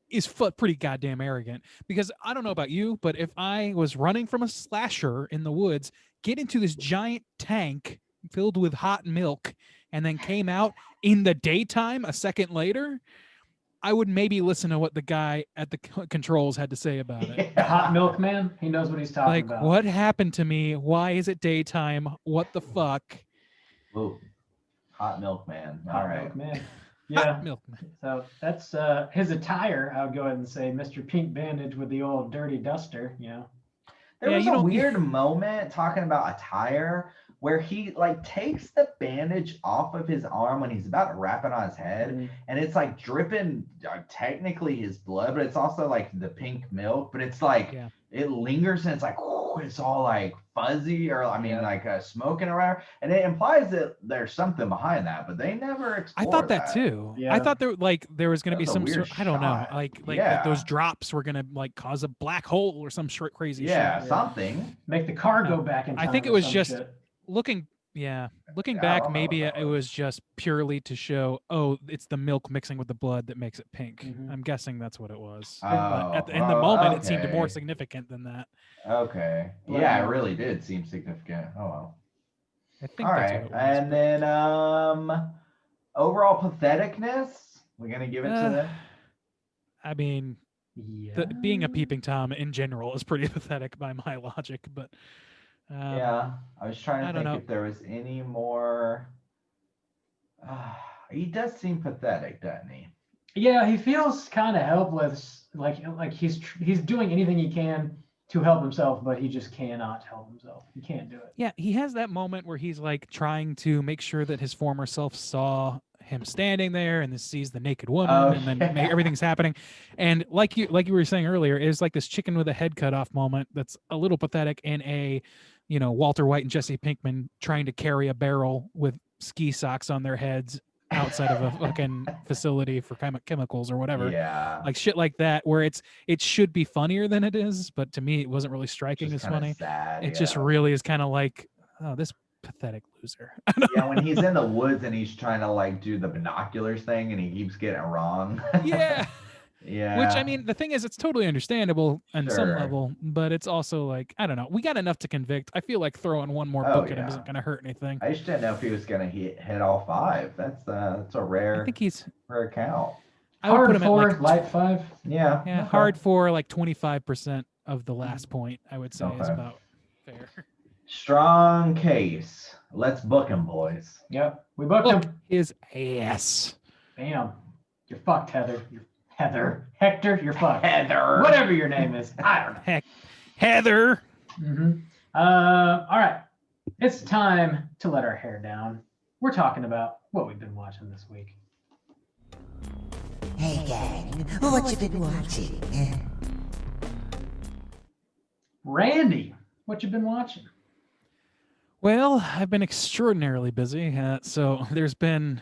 is pretty goddamn arrogant. Because I don't know about you, but if I was running from a slasher in the woods, get into this giant tank filled with hot milk, and then came out in the daytime a second later, I would maybe listen to what the guy at the controls had to say about it. The hot milk man. He knows what he's talking Like, about. what happened to me? Why is it daytime? What the fuck? Ooh, hot milk man. All Hot right. milk man. Yeah. Hot milk. So that's his attire. I would go ahead and say Mr. Pink Bandage with the old dirty duster. Yeah. There Yeah, was you a don't- weird moment talking about attire where he like takes the bandage off of his arm when he's about to wrap it on his head, and it's like dripping technically his blood, but it's also like the pink milk, but it's like Yeah. it lingers and it's like it's all like fuzzy or I mean Yeah. like smoking around, and it implies that there's something behind that, but they never I explore thought that too. Yeah. I thought there was going to be That's a some weird sort. I don't know. shot. Like Yeah. those drops were going to like cause a black hole or some short crazy Yeah, shit. something. Make the car go back in I time. think it or was some just shit. looking Yeah, I back, don't know maybe what that it was. was just purely to show, oh, it's the milk mixing with the blood that makes it pink. Mhm. I'm guessing that's what it was. Oh, But in the moment, it seemed more okay. significant than that. Okay. Well, Yeah, it really did seem significant. Oh well. I think All that's right. what it was. And then overall patheticness. We're gonna give it to Uh, them. I mean, Yeah. being a peeping Tom in general is pretty pathetic by my logic, but Yeah. I was trying I to don't think know. if there was any more. He does seem pathetic, doesn't he? Yeah, he feels kind of helpless. Like he's doing anything he can to help himself, but he just cannot help himself. He can't do it. yeah, he has that moment where he's like trying to make sure that his former self saw him standing there and then sees the naked woman Oh, and then yeah. everything's happening. And like you were saying earlier, is like this chicken with a head cut off moment that's a little pathetic in a, Walter White and Jesse Pinkman trying to carry a barrel with ski socks on their heads outside of a fucking facility for chemicals or whatever. Yeah. Like shit like that, where it should be funnier than it is, but to me it wasn't really striking Just as kinda funny. sad. It just yeah. really is kind of like, oh, this pathetic loser. Yeah, when he's in the woods and he's trying to like do the binoculars thing and he keeps getting it wrong. Yeah. Yeah. Which, I mean, the thing is, it's totally understandable on some Sure. level, but it's also like, I don't know. We got enough to convict. I feel like throwing one more Oh, book at him yeah. isn't going to hurt anything. I just didn't know if he was gonna hit all 5. That's a I rare think he's. count. I would Hard put him 4, at like light 5. Yeah. yeah, okay. hard for like 25% of the last point. I would say is Okay. about fair. Strong case. Let's book him, boys. Yep, we booked Look, him. his ass. Bam. You're fucked, Heather. Hector, you're fucked. Heather. Whatever your name is. I don't know. Heck, Heather. All right. It's time to let our hair down. We're talking about what we've been watching this week. Hey gang, what you been watching? Randy, what you been watching? Well, I've been extraordinarily busy, so there's been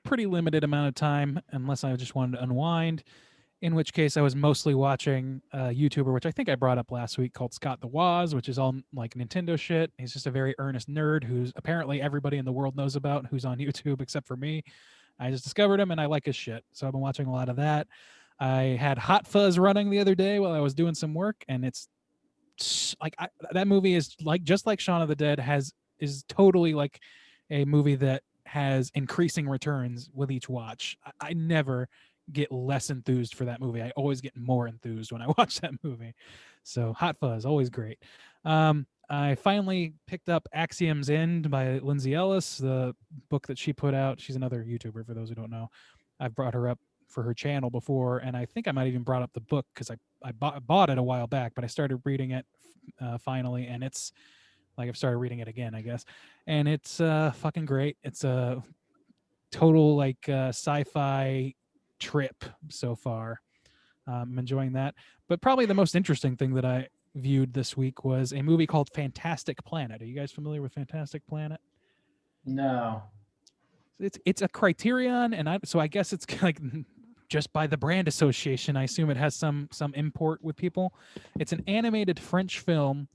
pretty limited amount of time unless I just wanted to unwind, in which case I was mostly watching a YouTuber, which I think I brought up last week, called Scott the Woz, which is all like Nintendo shit. He's just a very earnest nerd who's apparently everybody in the world knows about, who's on YouTube except for me. I just discovered him and I like his shit, so I've been watching a lot of that. I had Hot Fuzz running the other day while I was doing some work, and it's like that movie is like just like Shaun of the Dead is totally like a movie that has increasing returns with each watch. I never get less enthused for that movie. I always get more enthused when I watch that movie. So Hot Fuzz, always great. I finally picked up Axiom's End by Lindsay Ellis, the book that she put out. She's another YouTuber, for those who don't know. I've brought her up for her channel before, and I think I might even brought up the book because I bought it a while back, but I started reading it finally, and it's like I've started reading it again, I guess, and it's fucking great. It's a total like sci-fi trip so far. I'm enjoying that, but probably the most interesting thing that I viewed this week was a movie called Fantastic Planet. Are you guys familiar with Fantastic Planet? No. It's a Criterion, and I guess it's like just by the brand association, I assume it has some import with people. It's an animated French film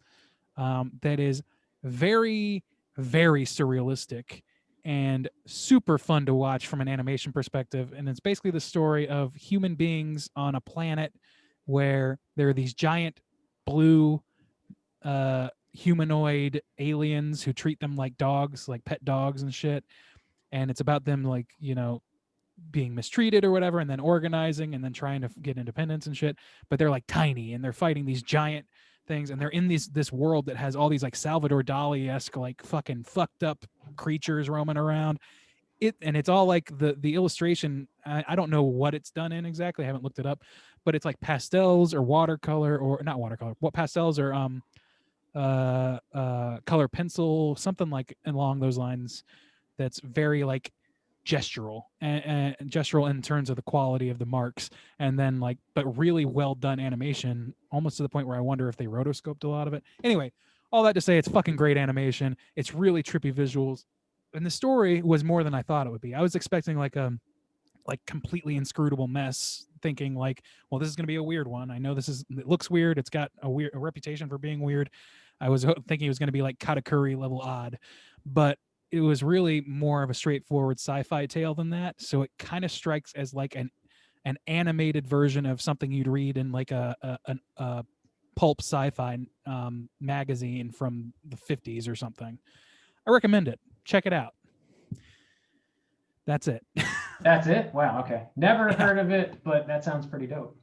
that is very, very surrealistic and super fun to watch from an animation perspective. And it's basically the story of human beings on a planet where there are these giant blue humanoid aliens who treat them like dogs, like pet dogs and shit. And it's about them like, being mistreated or whatever, and then organizing and then trying to get independence and shit. But they're like tiny and they're fighting these giant things, and they're in this world that has all these like Salvador Dali-esque like fucking fucked up creatures roaming around. And it's all like the illustration, I don't know what it's done in exactly, I haven't looked it up, but it's like pastels or watercolor, or not watercolor, what pastels or color pencil, something like along those lines, that's very like gestural and gestural in terms of the quality of the marks, and then like but really well done animation, almost to the point where I wonder if they rotoscoped a lot of it. Anyway, all that to say, it's fucking great animation. It's really trippy visuals, and the story was more than I thought it would be. I was expecting like a completely inscrutable mess, thinking like, well, this is going to be a weird one. I know it looks weird, it's got a reputation for being weird. I was thinking it was going to be like Katakuri level odd, but it was really more of a straightforward sci-fi tale than that. So it kind of strikes as like an animated version of something you'd read in like a pulp sci-fi magazine from the 50s or something. I recommend it. Check it out. That's it. That's it? Wow, okay. Never heard of it, but that sounds pretty dope.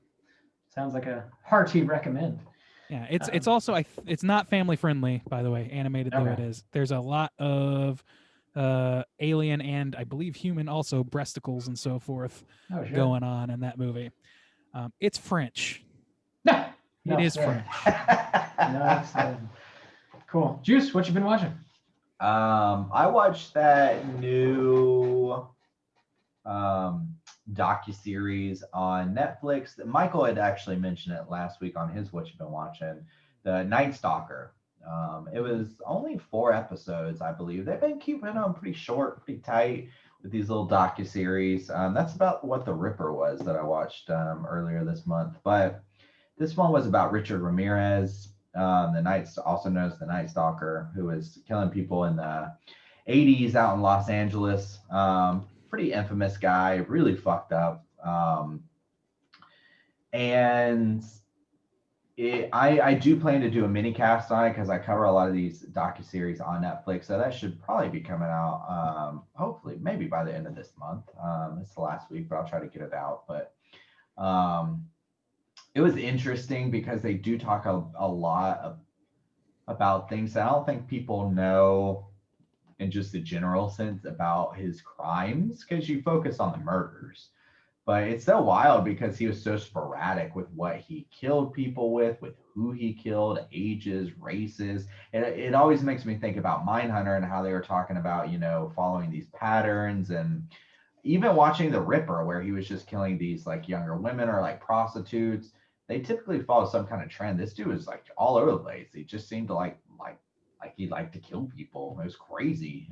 Sounds like a hearty recommend. Yeah, it's also it's not family friendly, by the way, animated though it is. There's a lot of alien and I believe human also breasticles and so forth going on in that movie. It's French. It is French. Cool. Juice, what you been watching? I watched that new docuseries on Netflix that Michael had actually mentioned it last week on his What You've Been Watching, the Night Stalker. It was only 4 episodes, I believe. They've been keeping them pretty short, pretty tight with these little docuseries. That's about what The Ripper was that I watched earlier this month. But this one was about Richard Ramirez, also known as the Night Stalker, who was killing people in the 80s out in Los Angeles. Pretty infamous guy, really fucked up. And I do plan to do a mini cast on it because I cover a lot of these docuseries on Netflix. So that should probably be coming out, hopefully, maybe by the end of this month. It's the last week, but I'll try to get it out. But it was interesting because they do talk a lot about things that I don't think people know in just the general sense about his crimes, because you focus on the murders. But it's so wild because he was so sporadic with what he killed people with who he killed, ages, races. And it always makes me think about Mindhunter and how they were talking about, following these patterns, and even watching The Ripper, where he was just killing these like younger women or like prostitutes. They typically follow some kind of trend. This dude was like all over the place. He just seemed to like he liked to kill people. It was crazy.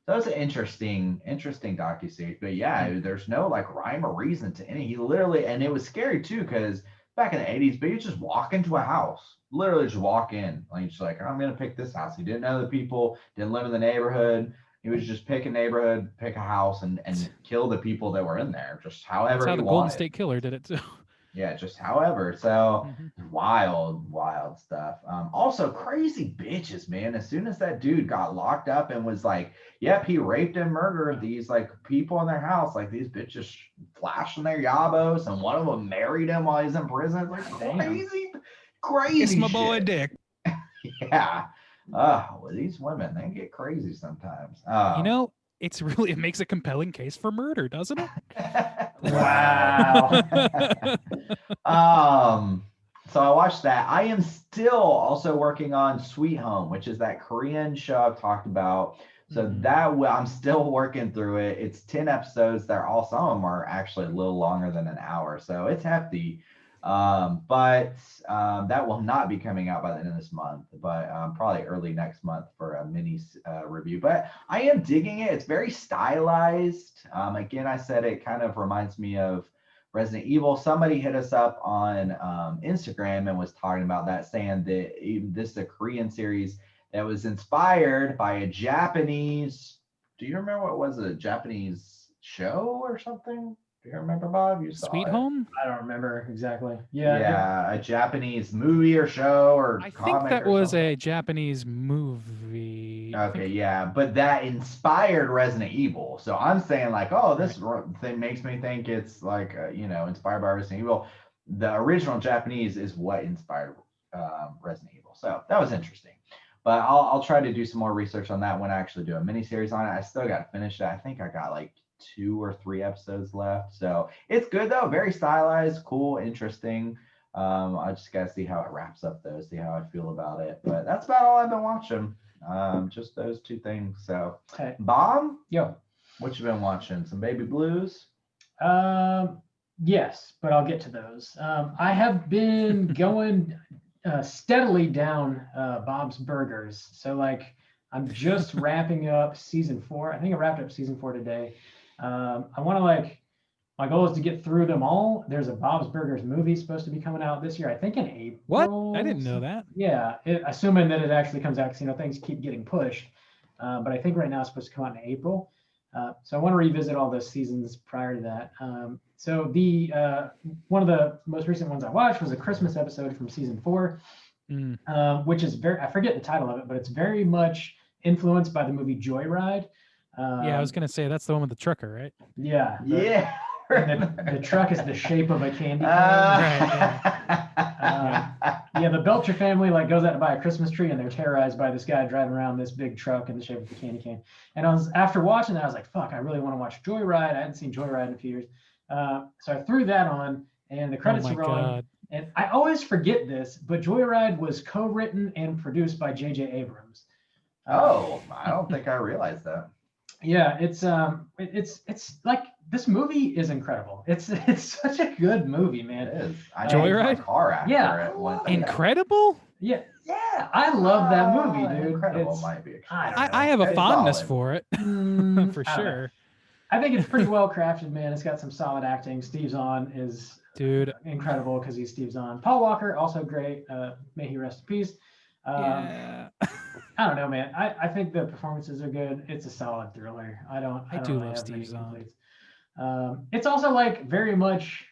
That was an interesting docuseries. But yeah, there's no like rhyme or reason to any. He literally, and it was scary too, because back in the 80s, but you just walk into a house, literally just walk in. Like, just like, I'm gonna pick this house. He didn't know the people, didn't live in the neighborhood. He was just pick a neighborhood, pick a house, and kill the people that were in there, just however That's how he the wanted. Golden State Killer did it too. Yeah, just however. So wild stuff. Also crazy bitches, man. As soon as that dude got locked up and was like, yep, he raped and murdered these like people in their house, like these bitches flashing their yabos, and one of them married him while he's in prison. Like crazy Kiss my shit. boy dick. Yeah. Well, these women, they get crazy sometimes. It makes a compelling case for murder, doesn't it? Wow. So I watched that. I am still also working on Sweet Home, which is that Korean show I've talked about. So I'm still working through it. It's 10 episodes. Some of them are actually a little longer than an hour, so it's hefty. But that will not be coming out by the end of this month, but probably early next month for a mini review. But I am digging it. It's very stylized. Again, I said it kind of reminds me of Resident Evil. Somebody hit us up on Instagram and was talking about that, saying that this is a Korean series that was inspired by a Japanese. Do you remember what it was? A Japanese show or something? Do you remember, Bob? You saw Sweet it. Home? I don't remember exactly. Yeah, a Japanese movie or show or I comic think that or was something. a Japanese movie. Okay, yeah, but that inspired Resident Evil. So I'm saying like, oh, this thing makes me think it's like, inspired by Resident Evil. The original Japanese is what inspired Resident Evil. So that was interesting. But I'll try to do some more research on that when I actually do a miniseries on it. I still got to finish it. I think I got like 2 or 3 episodes left. So it's good though, very stylized, cool, interesting. I just gotta see how it wraps up though, see how I feel about it. But that's about all I've been watching. Just those 2 things. So Okay. Bob, Yo. what you been watching? Some Baby Blues? Yes, but I'll get to those. I have been going steadily down Bob's Burgers. So like I'm just wrapping up season 4. I think I wrapped up season 4 today. I want to my goal is to get through them all. There's a Bob's Burgers movie supposed to be coming out this year, I think in April. What? I didn't know that. Yeah, assuming that it actually comes out, because things keep getting pushed. But I think right now it's supposed to come out in April. So I want to revisit all the seasons prior to that. So the one of the most recent ones I watched was a Christmas episode from season 4, which is I forget the title of it, but it's very much influenced by the movie Joyride. Yeah, I was gonna say that's the one with the trucker, right? Yeah. Yeah. The truck is the shape of a candy cane. Yeah, the Belcher family goes out to buy a Christmas tree, and they're terrorized by this guy driving around this big truck in the shape of a candy cane. And after watching that, I was like, fuck, I really want to watch Joyride. I hadn't seen Joyride in a few years. So I threw that on, and the credits are rolling. God. And I always forget this, but Joyride was co-written and produced by J.J. Abrams. I don't think I realized that. Yeah, it's like this movie is incredible. It's such a good movie, man. It is. Joyride? Car after it. Incredible? Yeah, I love that movie, dude. Incredible might be. I have a fondness for it, for sure. I think it's pretty well crafted, man. It's got some solid acting. Steve Zahn is incredible because he's Steve Zahn. Paul Walker also great. May he rest in peace. Yeah. I don't know, man. I think the performances are good. It's a solid thriller. I do love Steve Zahn. It's also very much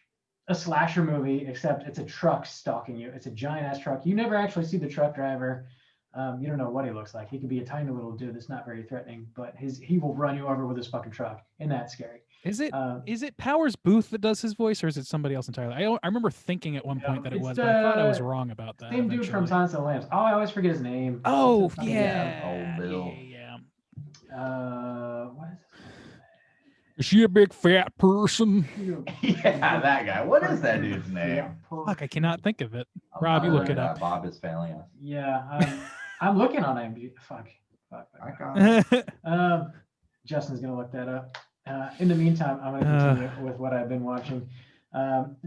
a slasher movie, except it's a truck stalking you. It's a giant ass truck. You never actually see the truck driver. You don't know what he looks like. He could be a tiny little dude that's not very threatening, but he will run you over with his fucking truck, and that's scary. Is it Powers Booth that does his voice, or is it somebody else entirely? I remember thinking at one point that it It's was, but I thought I was the wrong about that. Same dude from eventually. Silence of the Lambs. Oh, I always forget his name. Oh What's his fucking yeah, Old Bill. yeah. What is Is she a big fat person? Yeah, that guy. What is that dude's name? Fuck, I cannot think of it. Rob, you look it up. Bob is failing us. Yeah, I'm looking on IMDb. Fuck. I got it. Justin's gonna look that up. In the meantime, I'm gonna continue with what I've been watching.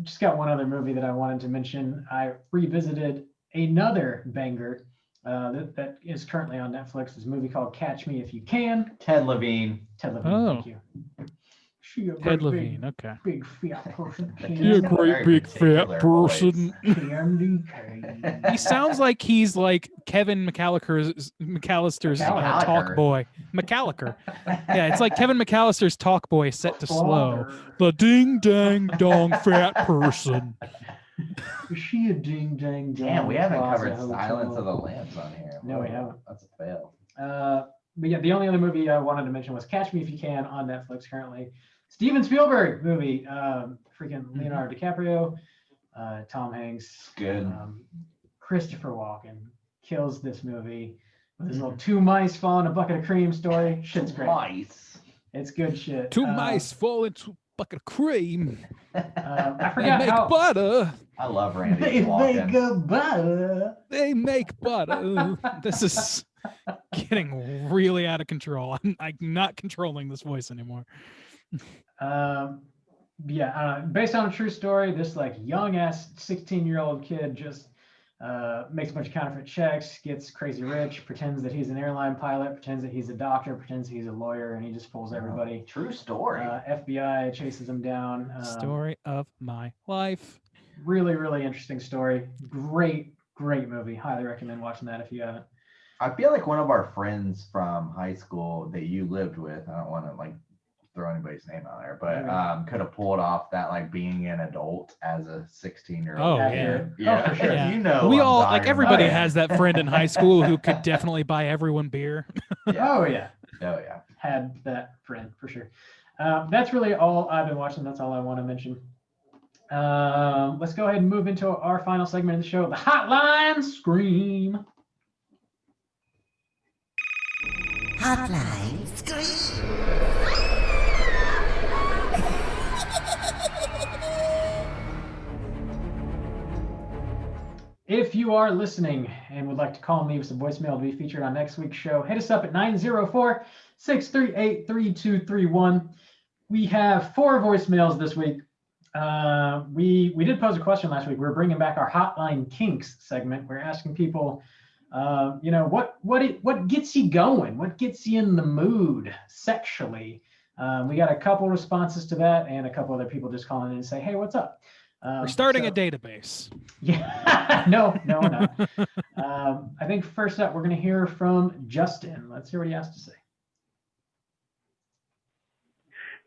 Just got one other movie that I wanted to mention. I revisited another banger that is currently on Netflix. This movie called Catch Me If You Can. Ted Levine. Ted Levine, Oh. thank you. She a Ted great Levine. Okay. big fat person. You're a great big fat person. Candy cane. He sounds like he's like Kevin McAllister's talk McAllister. boy. McAllister. Yeah, it's like Kevin McAllister's talk boy set to slow. Father. The ding dang dong fat person. Is she a ding dang dong? Damn, we haven't Plaza covered Hotel? Silence of the Lambs on here. No, we haven't. That's a fail. But yeah, the only other movie I wanted to mention was Catch Me If You Can on Netflix currently. Steven Spielberg movie. Freaking Leonardo DiCaprio, Tom Hanks, Good. Christopher Walken kills this movie with his little two mice fall in a bucket of cream story. Shit's great. Mice. It's good shit. Two mice fall into a bucket of cream. I They forgot make how butter. I love Randy Walken. good butter. They make butter. This is getting really out of control. I'm not controlling this voice anymore. Based on a true story, this like young ass 16-year-old kid just makes a bunch of counterfeit checks, gets crazy rich, pretends that he's an airline pilot, pretends that he's a doctor, pretends he's a lawyer, and he just fools everybody. True story. FBI chases him down. Story of my life. Really, really interesting story. Great movie. Highly recommend watching that if you haven't. I feel like one of our friends from high school that you lived with, I don't want to like throw anybody's name out there, but could have pulled off that like being an adult as a 16-year-old. Oh, Accurate. Yeah. Oh, for sure. Yeah. You know, We I'm all talking like everybody about. has that friend in high school who could definitely buy everyone beer. Oh yeah. Oh yeah. Had that friend for sure. That's really all I've been watching. That's all I want to mention. Let's go ahead and move into our final segment of the show, the Hotline Scream. Hotline Scream. If you are listening and would like to call me with some voicemail to be featured on next week's show, hit us up at 904-638-3231. We have 4 voicemails this week. We did pose a question last week. We're bringing back our Hotline Kinks segment. We're asking people, what gets you going? What gets you in the mood sexually? We got a couple responses to that, and a couple other people just calling in and say, "Hey, what's up?" We're starting a database. Yeah, no. I think first up, we're going to hear from Justin. Let's hear what he has to say.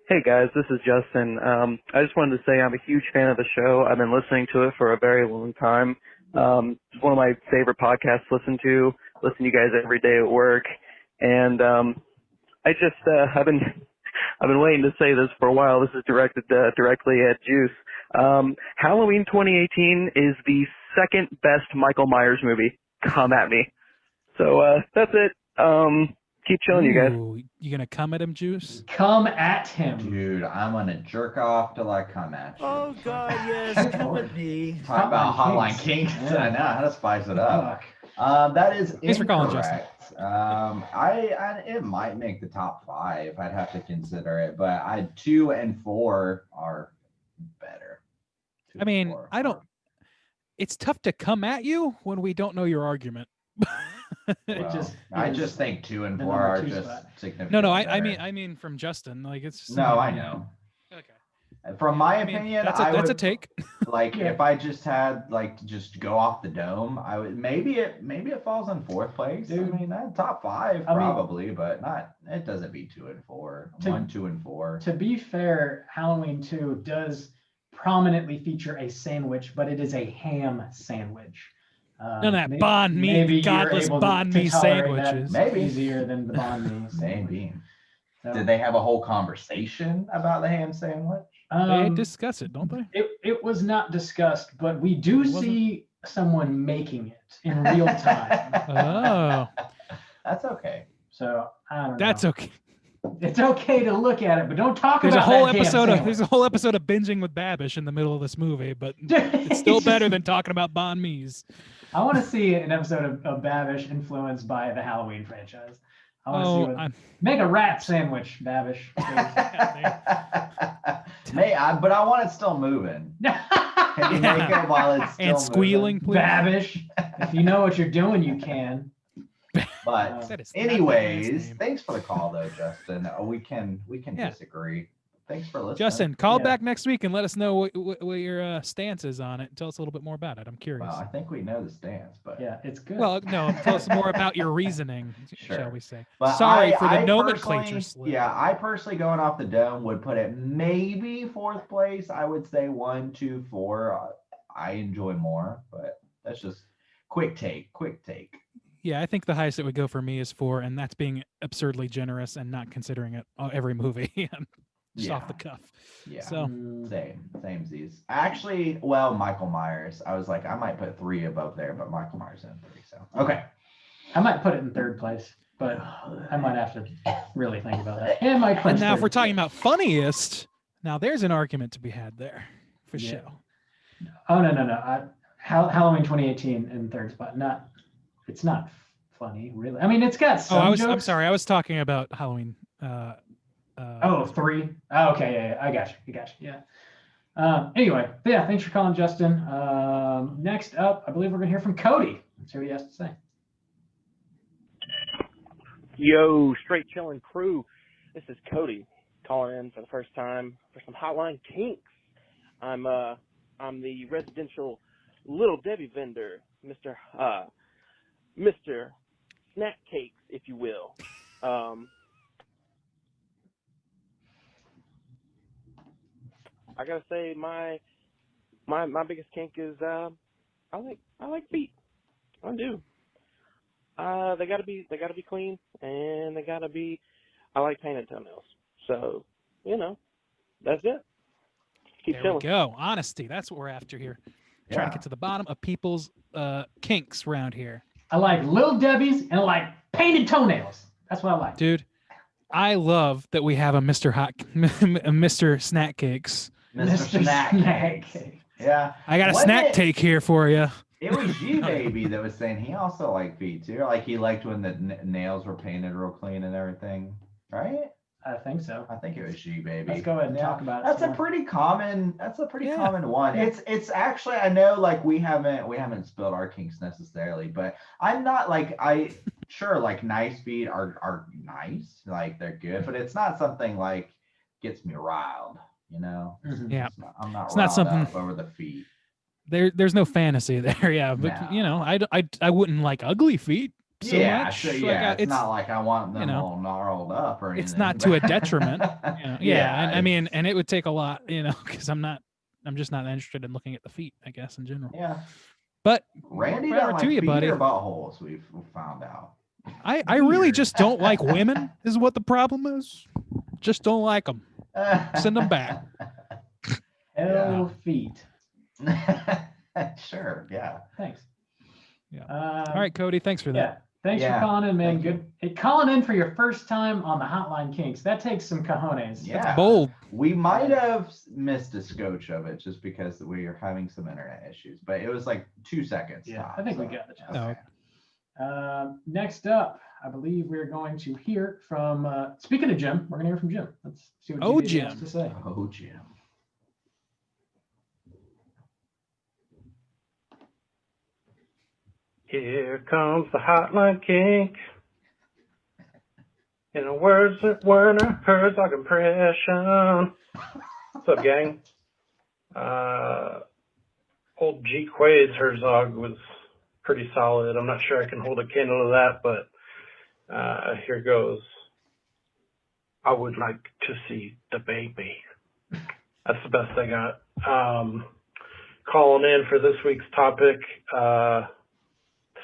Hey guys, this is Justin. I just wanted to say I'm a huge fan of the show. I've been listening to it for a very long time. It's one of my favorite podcasts to listen to. Listen to you guys every day at work. And I've been waiting to say this for a while. This is directed directly at Juice. Halloween 2018 is the second best Michael Myers movie. Come at me. So that's it. Keep chilling, you guys. Ooh, you gonna come at him, Juice? Come at him. Dude, I'm gonna jerk off till I come at you. Oh God, yes, come with me. Talk about Hotline Hotline Kinks. Kinks. Yeah. I know how to spice it up. Fuck. That is Thanks for calling, incorrect. It might make the top 5. I'd have to consider it, but 2 and 4 are better. 2 I mean, and 4 I don't. are- It's tough to come at you when we don't know your argument. well, I just think 2 and the 4 number are 2 just spot. significantly No. I better. mean from Justin. Like it's. Just No, I know. Okay. From my I mean, opinion, that's I a would, take. like Yeah. if I just had like to just go off the dome, I would maybe it falls in 4th place. Dude. I mean that top 5 I mean- probably, but not it doesn't beat 2 and 4. To- 1, 2, and 4. To be fair, Halloween 2 does prominently feature a sandwich, but it is a ham sandwich. None of that May- banh mi, maybe you're godless able banh to mi tolerate that sandwiches. Maybe. easier than the banh mi sandwich. Maybe. So, Did they have a whole conversation about the ham sandwich? They discuss it, don't they? It was not discussed, but we do It wasn't? see someone making it in real time. Oh, That's okay. So I don't know. that's okay. It's okay to look at it, but don't talk There's a about whole that ham episode of sandwich. there's a whole episode of binging with Babish in the middle of this movie, but it's still better than talking about banh mi's. I want to see an episode of Babish influenced by the Halloween franchise. I want to see what. Make a rat sandwich, Babish. But I want it still moving. Can you make it while it's still And squealing, moving? please. Babish. If you know what you're doing, you can. But That is not that anyways, man's name. thanks for the call though, Justin. We can Yeah. disagree. Thanks for listening. Justin, call Yeah. back next week and let us know what your stance is on it. Tell us a little bit more about it. I'm curious. Well, I think we know the stance, but Yeah, it's good. Well, no, tell us more about your reasoning, Sure. shall we say. But Sorry for the I nomenclature personally- slip. Yeah, I personally going off the dome would put it maybe fourth place. I would say 1, 2, 4. I enjoy more, but that's just quick take. Yeah, I think the highest it would go for me is 4, and that's being absurdly generous and not considering it every movie. Just off the cuff. Yeah. So Same Z's. Actually, well, Michael Myers. I was like, I might put 3 above there, but Michael Myers in 3. So okay. I might put it in third place, but I might have to really think about that. And my and now if we're talking about funniest, now there's an argument to be had there for Yeah. show. Oh no. Halloween 2018 in third spot. It's not funny, really. I mean, it's got some I'm jokes. sorry, I was talking about Halloween. 3. Oh, okay, yeah, I got you. Yeah. Anyway, but yeah, thanks for calling, Justin. Next up, I believe we're gonna hear from Cody. Let's hear what he has to say. Yo, straight chilling crew. This is Cody calling in for the first time for some Hotline Kinks. I'm the residential Little Debbie vendor, Mr. Snack Cakes, if you will. I gotta say my biggest kink is I like feet. I do. They gotta be clean, and I like painted toenails. So, that's it. Keep There chilling. we go. Honesty. That's what we're after here. Trying to get to the bottom of people's kinks around here. I like Little Debbie's and I like painted toenails. That's what I like. Dude, I love that we have a Mr. Snack Cakes. Mr. Snack Cakes. Yeah. I got a Wasn't snack it- take here for you. It was G-Baby that was saying he also liked feet too. Like he liked when the nails were painted real clean and everything, right? I think so. I think it was G-Baby. Let's go ahead and Yeah. talk about it. That's some a more. pretty common. That's a pretty Yeah. common one. Yeah. It's actually, I know, like we haven't spilled our kinks necessarily, but I'm not like like nice feet are nice, like they're good, but it's not something like gets me riled, Mhm. Yeah. I'm not It's not riled something- up over the feet. There's no fantasy there, yeah. But No. I wouldn't like ugly feet so yeah, much. so Like, yeah, it's not like I want them you know, all gnarled up or anything. it's not to a detriment. Yeah, Yeah, and I mean, it's- and it would take a lot, because I'm just not interested in looking at the feet, I guess, in general. Yeah. But Randy Power doesn't like to you, feet buddy. or buttholes, we've found out. I really Weird. just don't like women, is what the problem is. Just don't like them. Send 'em back. Hell feet. Sure, yeah. Thanks. Yeah. All All right, Cody, thanks for that. Yeah. Thanks Yeah, for calling in, man. thank you. Good. Hey, calling in for your first time on the Hotline Kinks. That takes some cojones. Yeah. Bold. We might have missed a scotch of it just because we are having some internet issues, but it was like 2 seconds. Yeah, tops, I think we so- got the gist. Okay. Next up, I believe we're going to hear from, speaking of Jim, we're going to hear from Jim. Let's see what Oh, Jim has Jim. to say. Oh, Jim. Here comes the Hotline Kink. In the words that Werner Herzog impression. What's up, gang? Old G. Quaid's Herzog was pretty solid. I'm not sure I can hold a candle to that, but here goes. I would like to see the baby. That's the best I got. Calling in for this week's topic.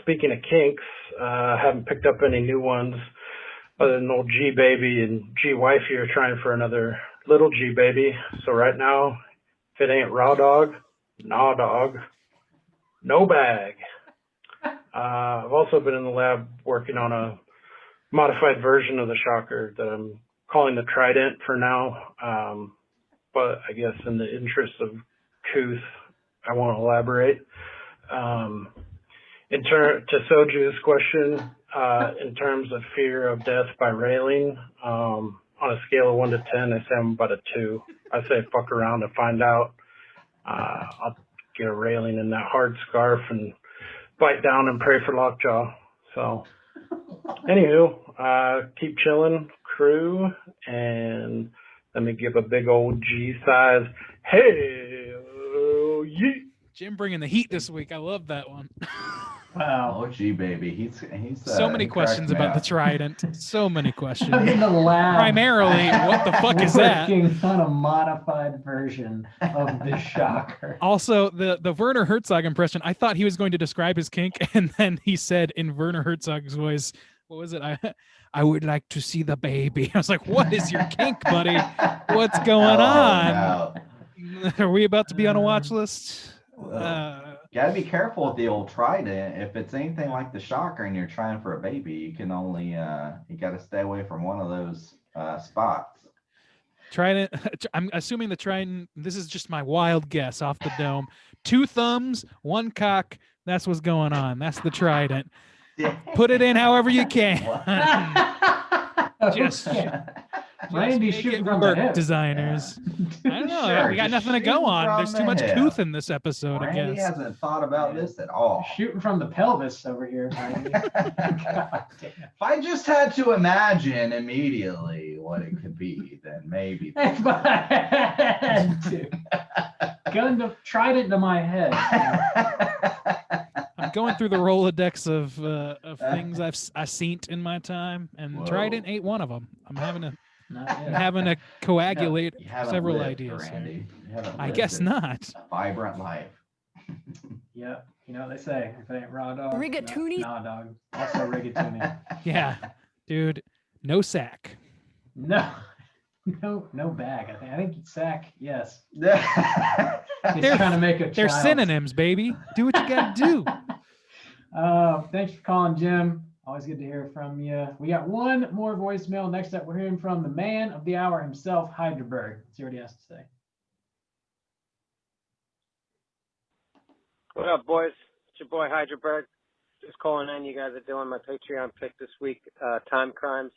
Speaking of kinks, haven't picked up any new ones other than old G baby and G wifey are trying for another little G baby. So right now, if it ain't raw dog, nah dog, no bag. I've also been in the lab working on a modified version of the shocker that I'm calling the Trident for now. But I guess in the interest of couth, I won't elaborate. To Soju's question, in terms of fear of death by railing, on a scale of 1 to 10, I say I'm about a 2. I say fuck around and find out. I'll get a railing in that hard scarf and bite down and pray for lockjaw. So, anywho, keep chilling, crew, and let me give a big old G size. Hey, yeet. Jim bringing the heat this week. I love that one. Wow. Oh, G baby, he's so many he questions cracks me about the up. Trident. So many questions. I'm in the lab. Primarily, what the fuck is that? Working on a modified version of the shocker. Also, the Werner Herzog impression, I thought he was going to describe his kink, and then he said in Werner Herzog's voice, what was it? I would like to see the baby. I was like, what is your kink, buddy? What's going on? No. Are we about to be on a watch list? Gotta be careful with the old Trident. If it's anything like the shocker and you're trying for a baby, you can only you got to stay away from one of those spots. Trident. I'm assuming the Trident. This is just my wild guess off the dome. 2 thumbs, 1 cock. That's what's going on. That's the Trident. Put it in however you can. Just Randy make shooting it from the work, hip. designers. I don't know. Sure, we got just if there's too much hip. couth in this episode, I Randy guess. hasn't thought about this at all. Shooting from the pelvis over here, Randy. God damn. If I just had to imagine immediately what it could be, then maybe. If I had to. Gun to Trident to my head. I'm going through the Rolodex of things I've seen in my time, and Whoa. Trident ain't one of them. I'm having to Not yet. having to coagulate You haven't several lived, ideas here. Randy. You haven't I lived guess a not. vibrant life. Yep. You know what they say. If it ain't raw dog. Rigatoni? Nah, dog. Also rigatoni. Yeah, dude, no sack. No. No bag. I think sack, yes. He's They're- trying to make a They're child. synonyms, baby. Do what you gotta do. Thanks for calling, Jim. Always good to hear from you. We got one more voicemail. Next up, we're hearing from the man of the hour himself, Hyderberg. Let's see what he has to say. What up, boys? It's your boy Hyderberg. Just calling in. You guys are doing my Patreon pick this week, Timecrimes.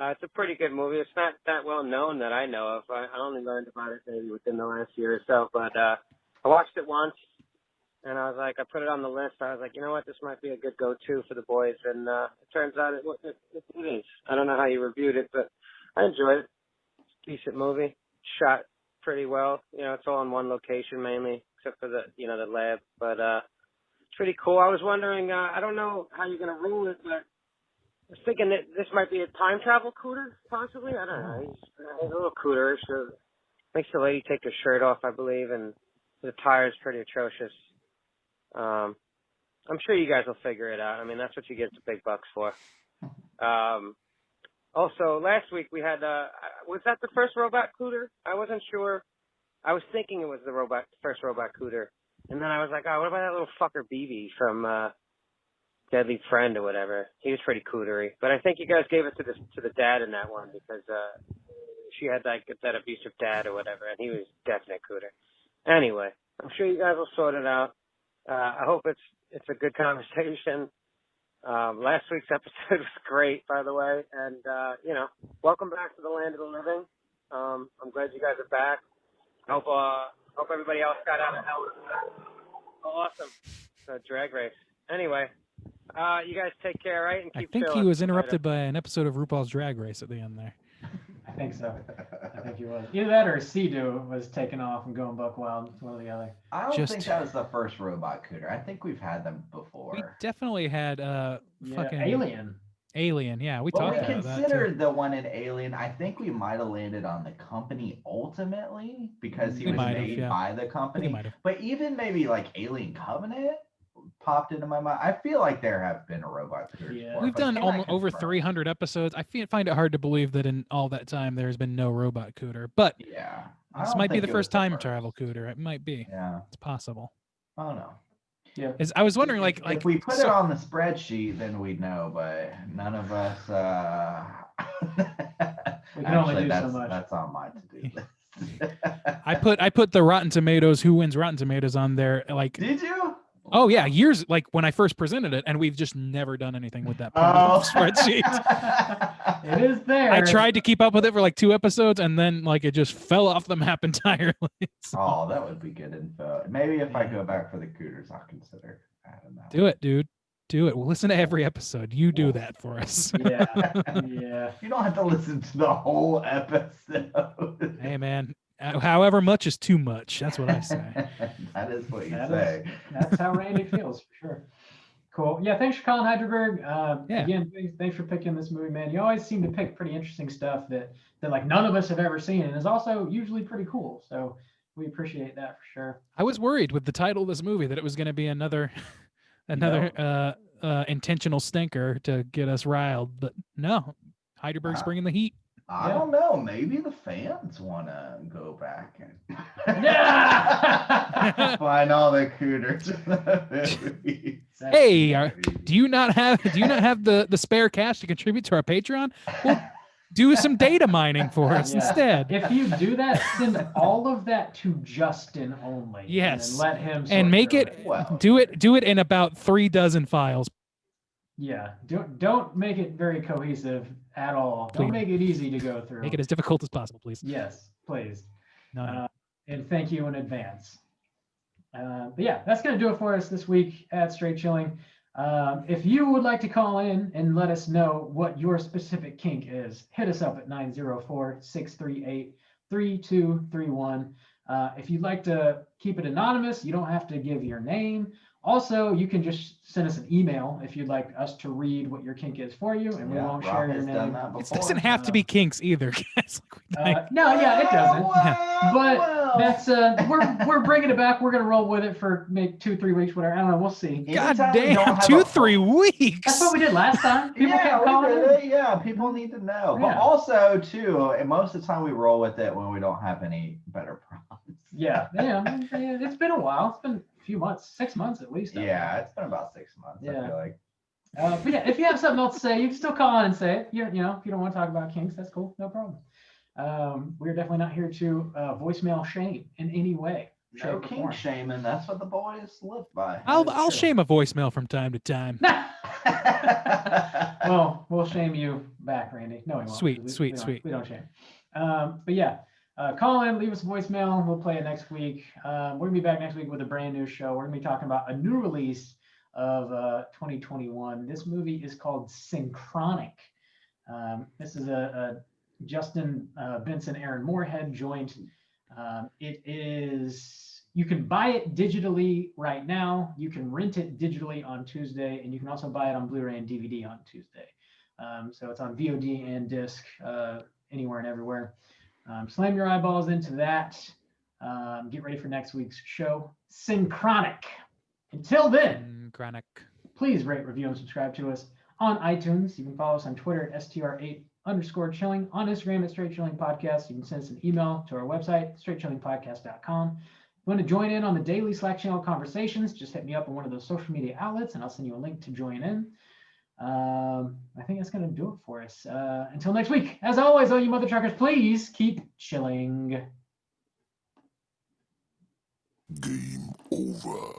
It's a pretty good movie. It's not that well known that I know of. I only learned about it maybe within the last year or so. But I watched it once, and I was like, I put it on the list. I was like, you know what, this might be a good go-to for the boys. And it turns out it is. I don't know how you reviewed it, but I enjoyed it. It's a decent movie. Shot pretty well. You know, it's all in one location mainly, except for the lab. But it's pretty cool. I was wondering, I don't know how you're going to rule it, but I was thinking that this might be a time travel cooter, possibly. I don't know. He's a little cooter. So makes the lady take her shirt off, I believe, and the tire's pretty atrocious. I'm sure you guys will figure it out. I mean, that's what you get the big bucks for. Also, last week we had, was that the first robot cooter? I wasn't sure. I was thinking it was the first robot cooter. And then I was like, oh, what about that little fucker BB from Deadly Friend or whatever? He was pretty cootery. But I think you guys gave it to the dad in that one because she had that abusive dad or whatever, and he was definite cooter. Anyway, I'm sure you guys will sort it out. I hope it's a good conversation. Last week's episode was great, by the way, and welcome back to the land of the living. I'm glad you guys are back. Hope everybody else got out of hell. Awesome. So drag race. Anyway, you guys take care, right? And I keep think chilling. he was interrupted by an episode of RuPaul's Drag Race at the end there. I think so. I think he was. Either that or Sea-Doo was taking off and going buck wild. It's one or the other. I don't Just- think that was the first robot cooter. I think we've had them before. We definitely had Yeah, fucking Alien. Alien, yeah, we Well, talked we about that too. considered the one in Alien. I think we might have landed on the company ultimately because he We was might have, made yeah. by the I think company. it might have. But even maybe like Alien Covenant popped into my mind. I feel like there have been a robot cooter Yeah. before, We've but done can I almost over confirm? 300 episodes. I find it hard to believe that in all that time there's been no robot cooter, but Yeah. I this don't might be think the it was first time first. travel cooter. It might be. Yeah. It's possible. I don't know. Yeah. I was wondering, like if we put so- it on the spreadsheet, then we'd know, but none of us. We can only Actually, do so much. That's on my to-do list. I put the Rotten Tomatoes, who wins Rotten Tomatoes on there. Like, Did you? oh yeah, years like when I first presented it, and we've just never done anything with that Oh. spreadsheet. It is there. I tried to keep up with it for like 2 episodes, and then like it just fell off the map entirely. So, Oh, that would be good info. Maybe if I go back for the cooters, I'll consider adding that. do it, dude. Do it. We'll listen to every episode. You do that for us. Yeah. Yeah. You don't have to listen to the whole episode. Hey man, however much is too much. That's what I say. That is what you That say. That's how Randy feels for sure. Cool. Yeah, thanks for calling, Heidelberg. Yeah. Again, thanks for picking this movie, man. You always seem to pick pretty interesting stuff that like none of us have ever seen, and is also usually pretty cool. So we appreciate that for sure. I was worried with the title of this movie that it was going to be another intentional stinker to get us riled, but no, Heidelberg's bringing the heat. I Yeah. don't know. Maybe the fans want to go back and Yeah. find all the cooters. Hey, do you not have the spare cash to contribute to our Patreon? Well, do some data mining for us Yeah. instead. If you do that, send all of that to Justin only. Yes. And let him sort And make through it Well, do it in about 3 dozen files. Yeah. Don't make it very cohesive at all. Don't Please. make it easy to go through. Make it as difficult as possible, please. Yes, please. No. And thank you in advance. But yeah, that's going to do it for us this week at Straight Chilling. If you would like to call in and let us know what your specific kink is, hit us up at 904-638-3231. If you'd like to keep it anonymous, you don't have to give your name. Also, you can just send us an email if you'd like us to read what your kink is for you, and we won't share your name. It doesn't have to be kinks either, guys. No, yeah, it doesn't. But well, that's we're bringing it back. We're gonna roll with it for maybe 2-3 weeks, whatever. I don't know. We'll see. God anytime we don't damn, have 2-3 weeks. That's what we did last time. People yeah, kept we calling did in. it. Yeah, people need to know. But Yeah. also, too, and most of the time we roll with it when we don't have any better prompts. Yeah, it's been a while. It's been a few months, 6 months at least. I Yeah, it's been about 6 months. I Yeah. feel like. But yeah, if you have something else to say, you can still call on and say it. You know, if you don't want to talk about kinks, that's cool, no problem. We're definitely not here to voicemail shame in any way. No shape, or king form. shaming. That's what the boys live by. I'll shame a voicemail from time to time. Well, we'll shame you back, Randy. No, we won't. Sweet, We sweet, don't- sweet. We don't shame. But yeah, call in, leave us a voicemail. We'll play it next week. We're gonna be back next week with a brand new show. We're gonna be talking about a new release of 2021. This movie is called Synchronic. This is a Justin Benson, Aaron Moorhead joint. It is, you can buy it digitally right now. You can rent it digitally on Tuesday, and you can also buy it on Blu-ray and DVD on Tuesday. So it's on VOD and disc, anywhere and everywhere. Slam your eyeballs into that. Get ready for next week's show, Synchronic. Until then, Chronic. please rate, review, and subscribe to us on iTunes. You can follow us on Twitter at STR8_chilling, on Instagram at Straight Chilling Podcast. You can send us an email to our website, straightchillingpodcast.com. If you want to join in on the daily Slack channel conversations, just hit me up on one of those social media outlets and I'll send you a link to join in. I think that's going to do it for us. Until next week, as always, all you mother truckers, please keep chilling. Game over.